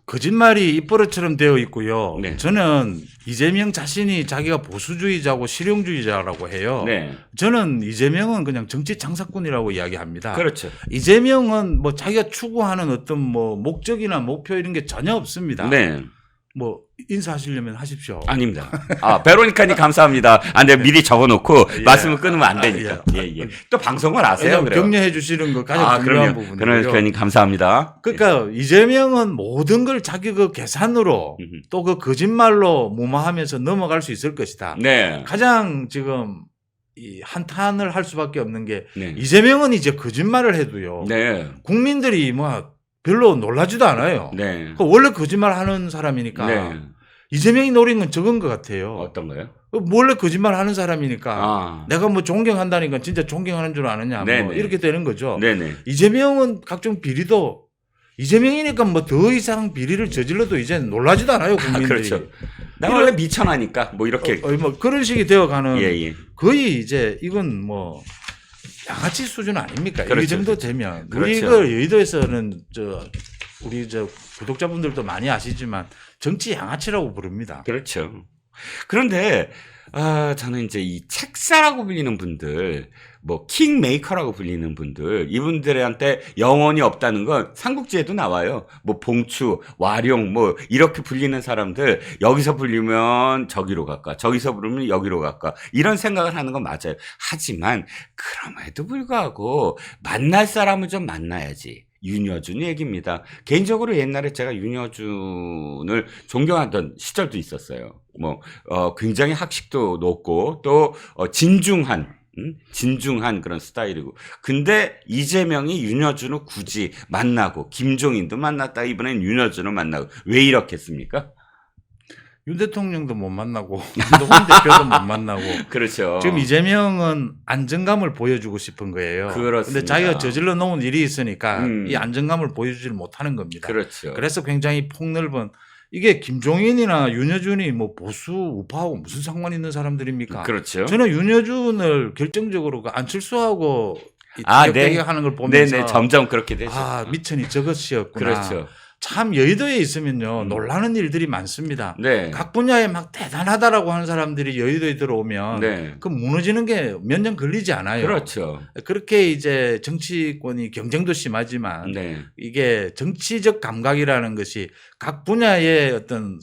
거짓말이 입버릇처럼 되어 있고요. 네. 저는 이재명 자신이 자기가 보수주의자고 실용주의자라고 해요. 네. 저는 이재명은 그냥 정치 장사꾼이라고 이야기합니다. 그렇죠. 이재명은 자기가 추구하는 어떤 목적이나 목표 이런 게 전혀 없습니다. 네. 인사하시려면 하십시오. 아닙니다. 베로니카님 감사합니다. 네, 미리 적어놓고 말씀을 끊으면 안 되니까. 예. 또 방송을 아세요? 격려해 주시는 거 가장 중요한 부분이에요. 베로니카님 감사합니다. 그러니까 이재명은 모든 걸 자기 그 계산으로 또 그 거짓말로 무마하면서 넘어갈 수 있을 것이다. 네. 가장 지금 이 한탄을 할 수밖에 없는 게 네. 이재명은 이제 거짓말을 해도요. 네. 국민들이 뭐 별로 놀라지도 않아요. 네. 원래 거짓말 하는 사람이니까 네. 이재명이 노린 건 적은 것 같아요. 어떤 거요? 원래 거짓말 하는 사람이니까 아. 내가 뭐 존경한다니까 진짜 존경하는 줄 아느냐 뭐 이렇게 되는 거죠. 네네. 이재명은 각종 비리도 이재명이니까 뭐 더 이상 비리를 저질러도 이제 놀라지도 않아요 국민들이. 그렇죠. 나 원래 미천하니까 뭐 이렇게 뭐 그런 식이 되어가는 예. 거의 이제 이건 뭐 양아치 수준 아닙니까? 그렇죠. 이 정도 되면 그렇죠. 우리 그 여의도에서는 우리 구독자분들도 많이 아시지만 정치 양아치라고 부릅니다. 그렇죠. 그런데 저는 이제 이 책사라고 불리는 분들, 뭐 킹메이커라고 불리는 분들, 이분들한테 영혼이 없다는 건 삼국지에도 나와요. 뭐 봉추, 와룡, 뭐 이렇게 불리는 사람들 여기서 불리면 저기로 갈까, 저기서 부르면 여기로 갈까 이런 생각을 하는 건 맞아요. 하지만 그럼에도 불구하고 만날 사람을 좀 만나야지. 윤여준 얘기입니다. 개인적으로 옛날에 제가 윤여준을 존경하던 시절도 있었어요. 굉장히 학식도 높고 또 진중한 그런 스타일이고. 근데 이재명이 윤여준을 굳이 만나고 김종인도 만났다 이번엔 윤여준을 만나고 왜 이렇게 했습니까? 윤 대통령도 못 만나고 한동훈 대표도 못 만나고. 그렇죠. 지금 이재명은 안정감을 보여주고 싶은 거예요. 그렇습니다. 근데 자기가 저질러 놓은 일이 있으니까 이 안정감을 보여주질 못하는 겁니다. 그렇죠. 그래서 굉장히 폭넓은 이게 김종인이나 윤여준이 뭐 보수 우파하고 무슨 상관 있는 사람들입니까? 그렇죠. 저는 윤여준을 결정적으로 네. 안철수하고 하는 걸 보면서 네네, 점점 그렇게 되죠. 미천이 저것이었구나. 그렇죠. 참 여의도에 있으면요 놀라는 일들이 많습니다. 네. 각 분야에 막 대단하다라고 하는 사람들이 여의도에 들어오면 네. 그 무너지는 게 몇 년 걸리지 않아요. 그렇죠. 그렇게 이제 정치권이 경쟁도 심하지만 네. 이게 정치적 감각이라는 것이 각 분야의 어떤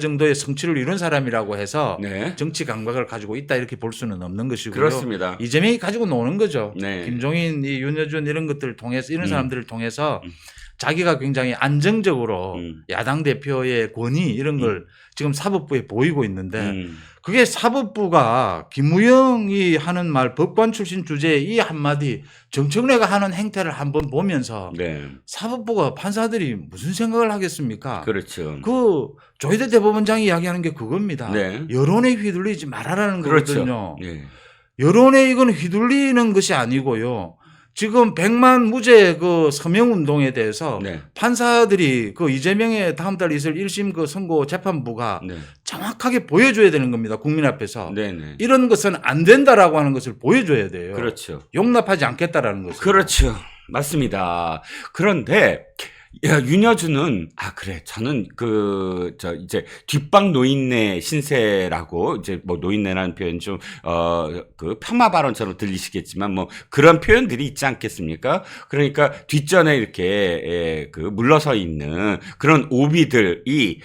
정도의 성취를 이룬 사람이라고 해서 네. 정치 감각을 가지고 있다 이렇게 볼 수는 없는 것이고요. 그렇습니다. 이재명이 가지고 노는 거죠. 네. 김종인, 윤여준 이런 것들을 통해서 이런 사람들을 통해서 자기가 굉장히 안정적으로 야당 대표의 권위 이런 걸 지금 사법부에 보이고 있는데 그게 사법부가 김우영이 하는 말 법관 출신 주제의 이 한마디 정청래가 하는 행태를 한번 보면서 네. 사법부가 판사들이 무슨 생각을 하겠습니까? 그렇죠. 그 조희대 대법원장이 이야기하는 게 그겁니다. 네. 여론에 휘둘리지 말아라는 그렇죠. 거거든요. 네. 여론에 이건 휘둘리는 것이 아니고요. 지금 100만 무죄 그 서명 운동에 대해서 네. 판사들이 그 이재명의 다음 달 있을 1심 그 선고 재판부가 네. 정확하게 보여줘야 되는 겁니다. 국민 앞에서. 네네. 이런 것은 안 된다라고 하는 것을 보여줘야 돼요. 그렇죠. 용납하지 않겠다라는 것을. 그렇죠. 맞습니다. 그런데 윤여준은 그래 저는 이제 뒷방 노인네 신세라고 이제 뭐 노인네라는 표현 좀 그 폄하 발언처럼 들리시겠지만 뭐 그런 표현들이 있지 않겠습니까? 그러니까 뒷전에 이렇게 물러서 있는 그런 오비들이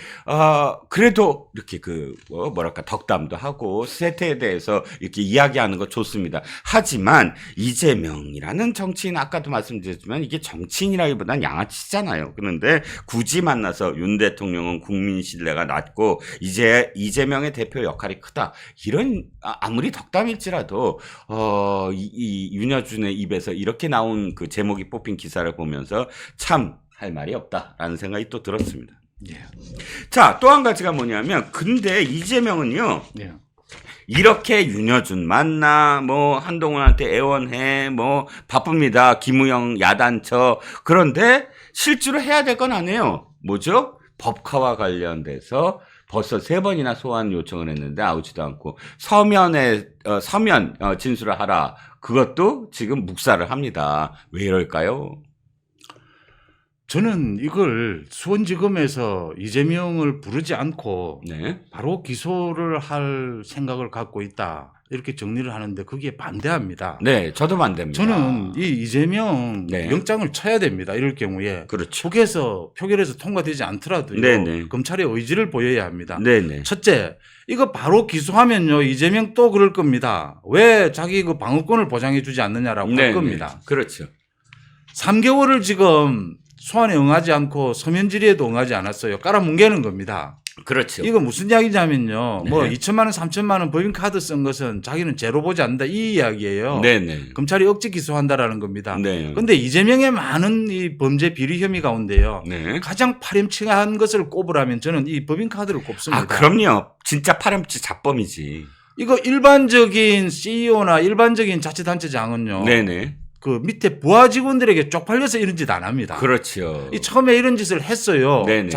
그래도 이렇게 뭐랄까 덕담도 하고 세태에 대해서 이렇게 이야기하는 거 좋습니다. 하지만 이재명이라는 정치인 아까도 말씀드렸지만 이게 정치인이라기보다는 양아치잖아요. 그런데 굳이 만나서 윤 대통령은 국민 신뢰가 낮고 이재명의 대표 역할이 크다. 이런 아무리 덕담일지라도 이 윤여준의 입에서 이렇게 나온 그 제목이 뽑힌 기사를 보면서 참 할 말이 없다라는 생각이 또 들었습니다. 예. 자, 또 한 가지가 뭐냐면 근데 이재명은요. 예. 이렇게 윤여준 만나 뭐 한동훈한테 애원해 뭐 바쁩니다. 김우영 야단쳐. 그런데 실제로 해야 될 건 안 해요. 뭐죠? 법카와 관련돼서 벌써 3번이나 소환 요청을 했는데 나오지도 않고 서면 진술을 하라. 그것도 지금 묵살을 합니다. 왜 이럴까요? 저는 이걸 수원지검에서 이재명을 부르지 않고 네. 바로 기소를 할 생각을 갖고 있다. 이렇게 정리를 하는데 거기에 반대합니다. 네, 저도 반대입니다. 저는 이 이재명 네. 영장을 쳐야 됩니다. 이럴 경우에 그렇죠. 국회에서 표결해서 통과되지 않더라도요. 네네. 검찰의 의지를 보여야 합니다. 네네. 첫째, 이거 바로 기소하면요. 이재명 또 그럴 겁니다. 왜 자기 그 방어권을 보장해 주지 않느냐라고 할 겁니다. 그렇죠. 3개월을 지금 소환에 응하지 않고 서면 질의에도 응하지 않았어요. 깔아뭉개는 겁니다. 그렇죠. 이거 무슨 이야기냐면요. 네. 뭐 2천만 원, 3천만 원 법인카드 쓴 것은 자기는 죄로 보지 않는다 이 이야기예요. 네네. 검찰이 억지 기소한다라는 겁니다. 네. 그런데 이재명의 많은 이 범죄 비리 혐의 가운데요. 네. 가장 파렴치한 것을 꼽으라면 저는 이 법인카드를 꼽습니다. 아, 그럼요. 진짜 파렴치 자범이지. 이거 일반적인 CEO나 일반적인 자치단체장은요. 네네. 그 밑에 부하 직원들에게 쪽팔려서 이런 짓 안 합니다. 그렇죠. 이 처음에 이런 짓을 했어요. 네네.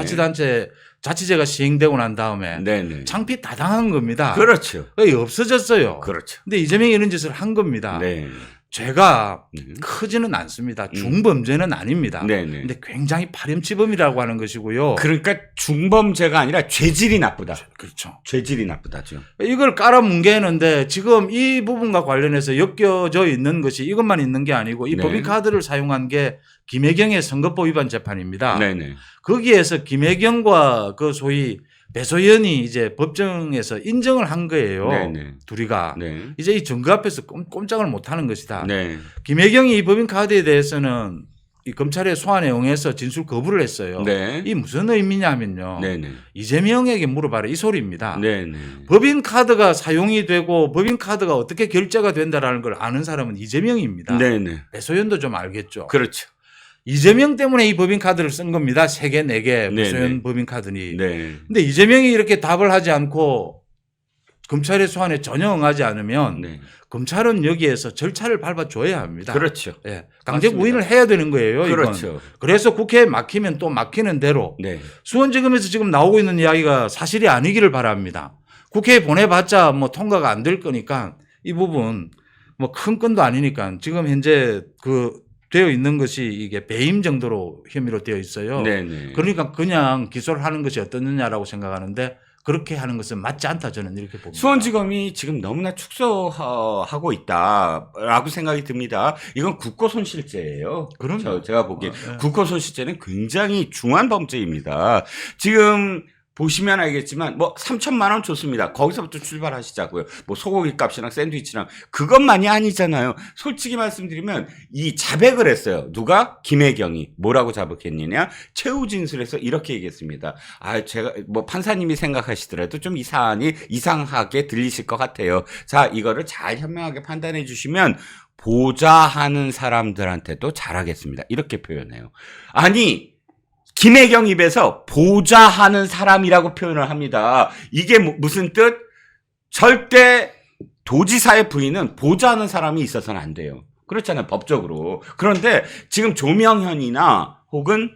자치제가 시행되고 난 다음에 네네. 창피 다 당한 겁니다. 그렇죠. 거의 없어졌어요. 그렇죠. 근데 이재명이 이런 짓을 한 겁니다. 네. 죄가 크지는 않습니다. 중범죄는 아닙니다. 네네. 근데 굉장히 파렴치범이라고 하는 것이고요. 그러니까 중범죄가 아니라 죄질이 나쁘다. 그렇죠. 죄질이 나쁘다죠. 이걸 깔아뭉개는데 지금 이 부분과 관련해서 엮여져 있는 것이 이것만 있는 게 아니고 이 네. 법인카드를 사용한 게 김혜경의 선거법 위반 재판입니다. 네네. 거기에서 김혜경과 그 소위 배소연이 이제 법정에서 인정을 한 거예요. 네네. 둘이가. 네. 이제 이 증거 앞에서 꼼짝을 못 하는 것이다. 네. 김혜경이 이 법인카드에 대해서는 이 검찰의 소환에 응해서 진술 거부를 했어요. 네. 이 무슨 의미냐면요. 네네. 이재명에게 물어봐라 이 소리입니다. 네네. 법인카드가 사용이 되고 법인카드가 어떻게 결제가 된다라는 걸 아는 사람은 이재명입니다. 네네. 배소연도 좀 알겠죠. 그렇죠. 이재명 때문에 이 법인카드를 쓴 겁니다. 3개, 4개 네네. 배소연 법인카드니. 네. 근데 이재명이 이렇게 답을 하지 않고 검찰의 소환에 전혀 응하지 않으면 네. 검찰은 여기에서 절차를 밟아줘야 합니다. 그렇죠. 예. 강제 맞습니다. 구인을 해야 되는 거예요. 그렇죠. 이건. 그래서 국회에 막히면 또 막히는 대로 네. 수원지검에서 지금 나오고 있는 이야기가 사실이 아니기를 바랍니다. 국회에 보내봤자 뭐 통과가 안 될 거니까 이 부분 뭐 큰 건도 아니니까 지금 현재 그 되어 있는 것이 이게 배임 정도로 혐의로 되어 있어요. 네네. 그러니까 그냥 기소를 하는 것이 어떻느냐라고 생각하는데 그렇게 하는 것은 맞지 않다 저는 이렇게 봅니다. 수원지검이 지금 너무나 축소하고 있다라고 생각이 듭니다. 이건 국고손실죄예요. 그럼요. 제가 보기에 네. 국고손실죄는 굉장히 중한 범죄입니다. 지금 보시면 알겠지만 뭐 3천만 원 좋습니다. 거기서부터 출발하시자고요. 뭐 소고기 값이랑 샌드위치랑 그것만이 아니잖아요. 솔직히 말씀드리면 이 자백을 했어요. 누가? 김혜경이. 뭐라고 자백했느냐? 최후 진술에서 이렇게 얘기했습니다. 아, 제가 뭐 판사님이 생각하시더라도 좀 이 사안이 이상하게 들리실 것 같아요. 자, 이거를 잘 현명하게 판단해 주시면 보좌하는 사람들한테도 잘하겠습니다. 이렇게 표현해요. 아니, 김혜경 입에서 보좌하는 사람이라고 표현을 합니다. 이게 무슨 뜻? 절대 도지사의 부인은 보좌하는 사람이 있어서는 안 돼요. 그렇잖아요, 법적으로. 그런데 지금 조명현이나 혹은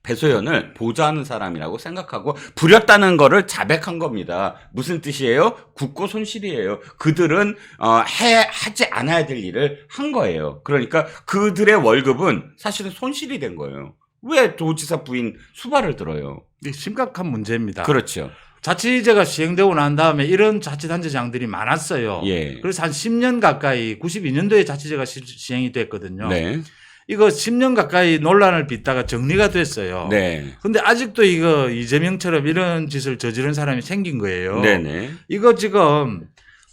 배소연을 보좌하는 사람이라고 생각하고 부렸다는 거를 자백한 겁니다. 무슨 뜻이에요? 국고손실이에요. 그들은 하지 않아야 될 일을 한 거예요. 그러니까 그들의 월급은 사실은 손실이 된 거예요. 왜 도지사 부인 수발을 들어요? 심각한 문제입니다. 그렇죠. 자치제가 시행되고 난 다음에 이런 자치단체장들이 많았어요. 예. 그래서 한 10년 가까이 92년도에 자치제가 시행이 됐거든요. 네. 이거 10년 가까이 논란을 빚다가 정리가 됐어요. 네. 근데 아직도 이거 이재명처럼 이런 짓을 저지른 사람이 생긴 거예요. 네네. 이거 지금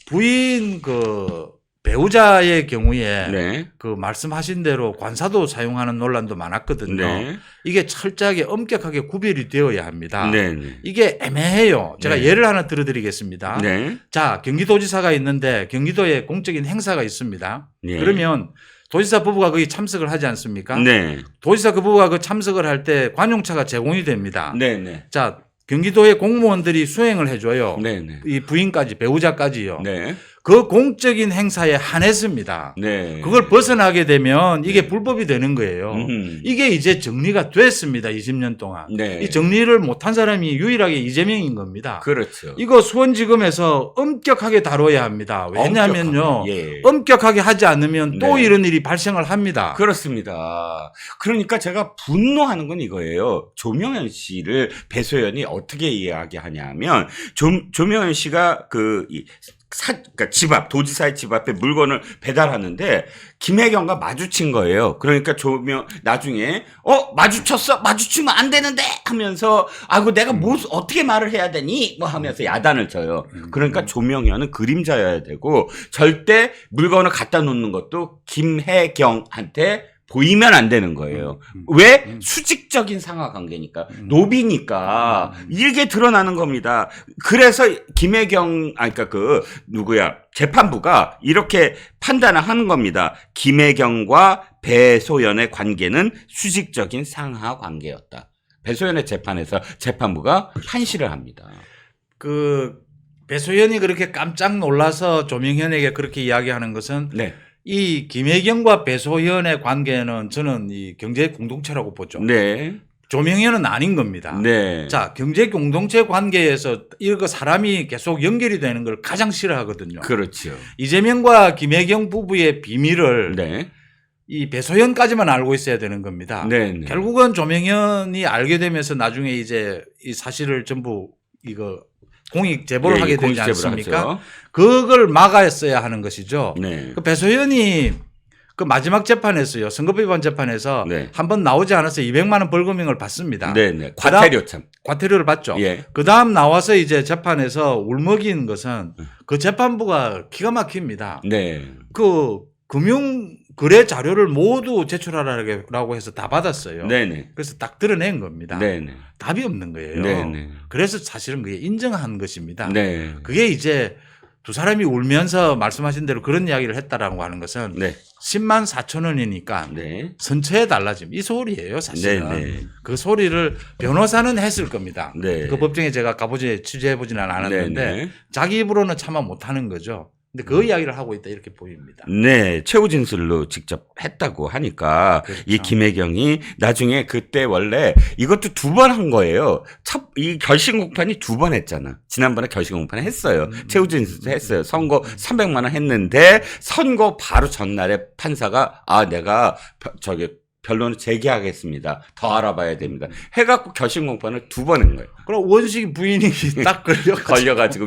부인 그 배우자의 경우에 네. 그 말씀하신 대로 관사도 사용하는 논란도 많았거든요. 네. 이게 철저하게 엄격하게 구별이 되어야 합니다. 네네. 이게 애매해요. 제가 네. 예를 하나 들어드리겠습니다. 네. 자, 경기도지사가 있는데 경기도에 공적인 행사가 있습니다. 네. 그러면 도지사 부부가 거기 참석을 하지 않습니까? 네. 도지사 그 부부가 그 참석을 할 때 관용차가 제공이 됩니다. 네네. 자, 경기도의 공무원들이 수행을 해줘요. 네네. 이 부인까지, 배우자까지요. 네. 그 공적인 행사에 한했습니다. 네. 그걸 벗어나게 되면 이게 불법이 되는 거예요. 이게 이제 정리가 됐습니다. 20년 동안. 네. 이 정리를 못한 사람이 유일하게 이재명인 겁니다. 그렇죠. 이거 수원지검에서 엄격하게 다뤄야 합니다. 왜냐하면요. 예. 엄격하게 하지 않으면 또 네. 이런 일이 발생을 합니다. 그렇습니다. 그러니까 제가 분노하는 건 이거예요. 조명현 씨를 배소연이 어떻게 이야기하냐면 조명현 씨가 그러니까 집 앞, 도지사의 집 앞에 물건을 배달하는데 김혜경과 마주친 거예요. 그러니까 나중에 마주쳤어? 마주치면 안 되는데 하면서 아이고 내가 어떻게 말을 해야 되니? 뭐 하면서 야단을 쳐요. 그러니까 조명현은 그림자여야 되고 절대 물건을 갖다 놓는 것도 김혜경한테 보이면 안 되는 거예요. 왜? 수직적인 상하 관계니까. 노비니까. 이게 드러나는 겁니다. 그래서 그러니까 재판부가 이렇게 판단을 하는 겁니다. 김혜경과 배소연의 관계는 수직적인 상하 관계였다. 배소연의 재판에서 재판부가 판시를 합니다. 배소연이 그렇게 깜짝 놀라서 조명현에게 그렇게 이야기하는 것은 네. 이 김혜경과 배소연의 관계는 저는 이 경제 공동체라고 보죠. 네. 조명현은 아닌 겁니다. 네. 자, 경제 공동체 관계에서 이거 사람이 계속 연결이 되는 걸 가장 싫어하거든요. 그렇죠. 이재명과 김혜경 부부의 비밀을 네. 이 배소연까지만 알고 있어야 되는 겁니다. 네, 네. 결국은 조명현이 알게 되면서 나중에 이제 이 사실을 전부 이거 공익 제보를 하게 되지 않습니까? 그걸 막았어야 하는 것이죠. 네. 그 배소연이 그 마지막 재판에서요, 선거법 위반 재판에서 네. 한번 나오지 않아서 200만 원 벌금형을 받습니다. 네. 과태료 참. 과태료를 받죠. 예. 그 다음 나와서 이제 재판에서 울먹인 것은 그 재판부가 기가 막힙니다. 네. 그 금융 거래 자료를 모두 제출하라고 해서 다 받았어요. 네네. 그래서 딱 드러낸 겁니다. 네네. 답이 없는 거예요. 네네. 그래서 사실은 그게 인정한 것입니다. 네. 그게 이제 두 사람이 울면서 말씀하신 대로 그런 이야기를 했다라고 하는 것은 네. 10만 4천 원이니까 네. 선처에 달라짐 이 소리예요, 사실은. 네네. 그 소리를 변호사는 했을 겁니다. 네. 그 법정에 제가 취재해 보지는 않았는데 네네. 자기 입으로는 차마 못 하는 거죠. 근데 그 이야기를 하고 있다 이렇게 보입니다. 네, 최후 진술로 직접 했다고 하니까 그렇죠. 이 김혜경이 나중에 그때 원래 이것도 2번 한 거예요. 이 결심 공판이 2번 했잖아. 지난번에 결심 공판 했어요. 최후 진술도 했어요. 선고 300만 원 했는데 선고 바로 전날에 판사가 내가 변론을 제기하겠습니다. 더 알아봐야 됩니다. 해갖고 결심 공판을 2번 한 거예요. 그럼 원식 부인이 딱 걸려가지고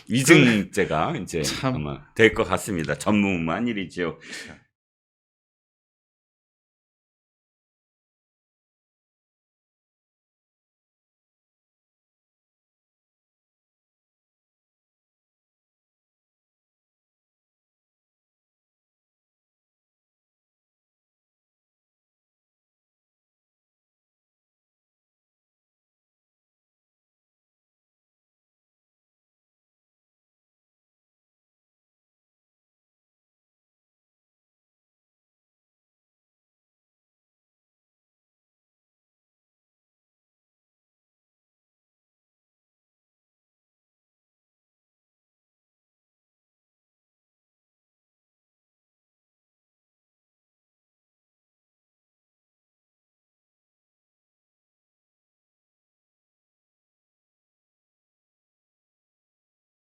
위증죄가 이제 아마 될 것 같습니다. 전무후무한 일이죠.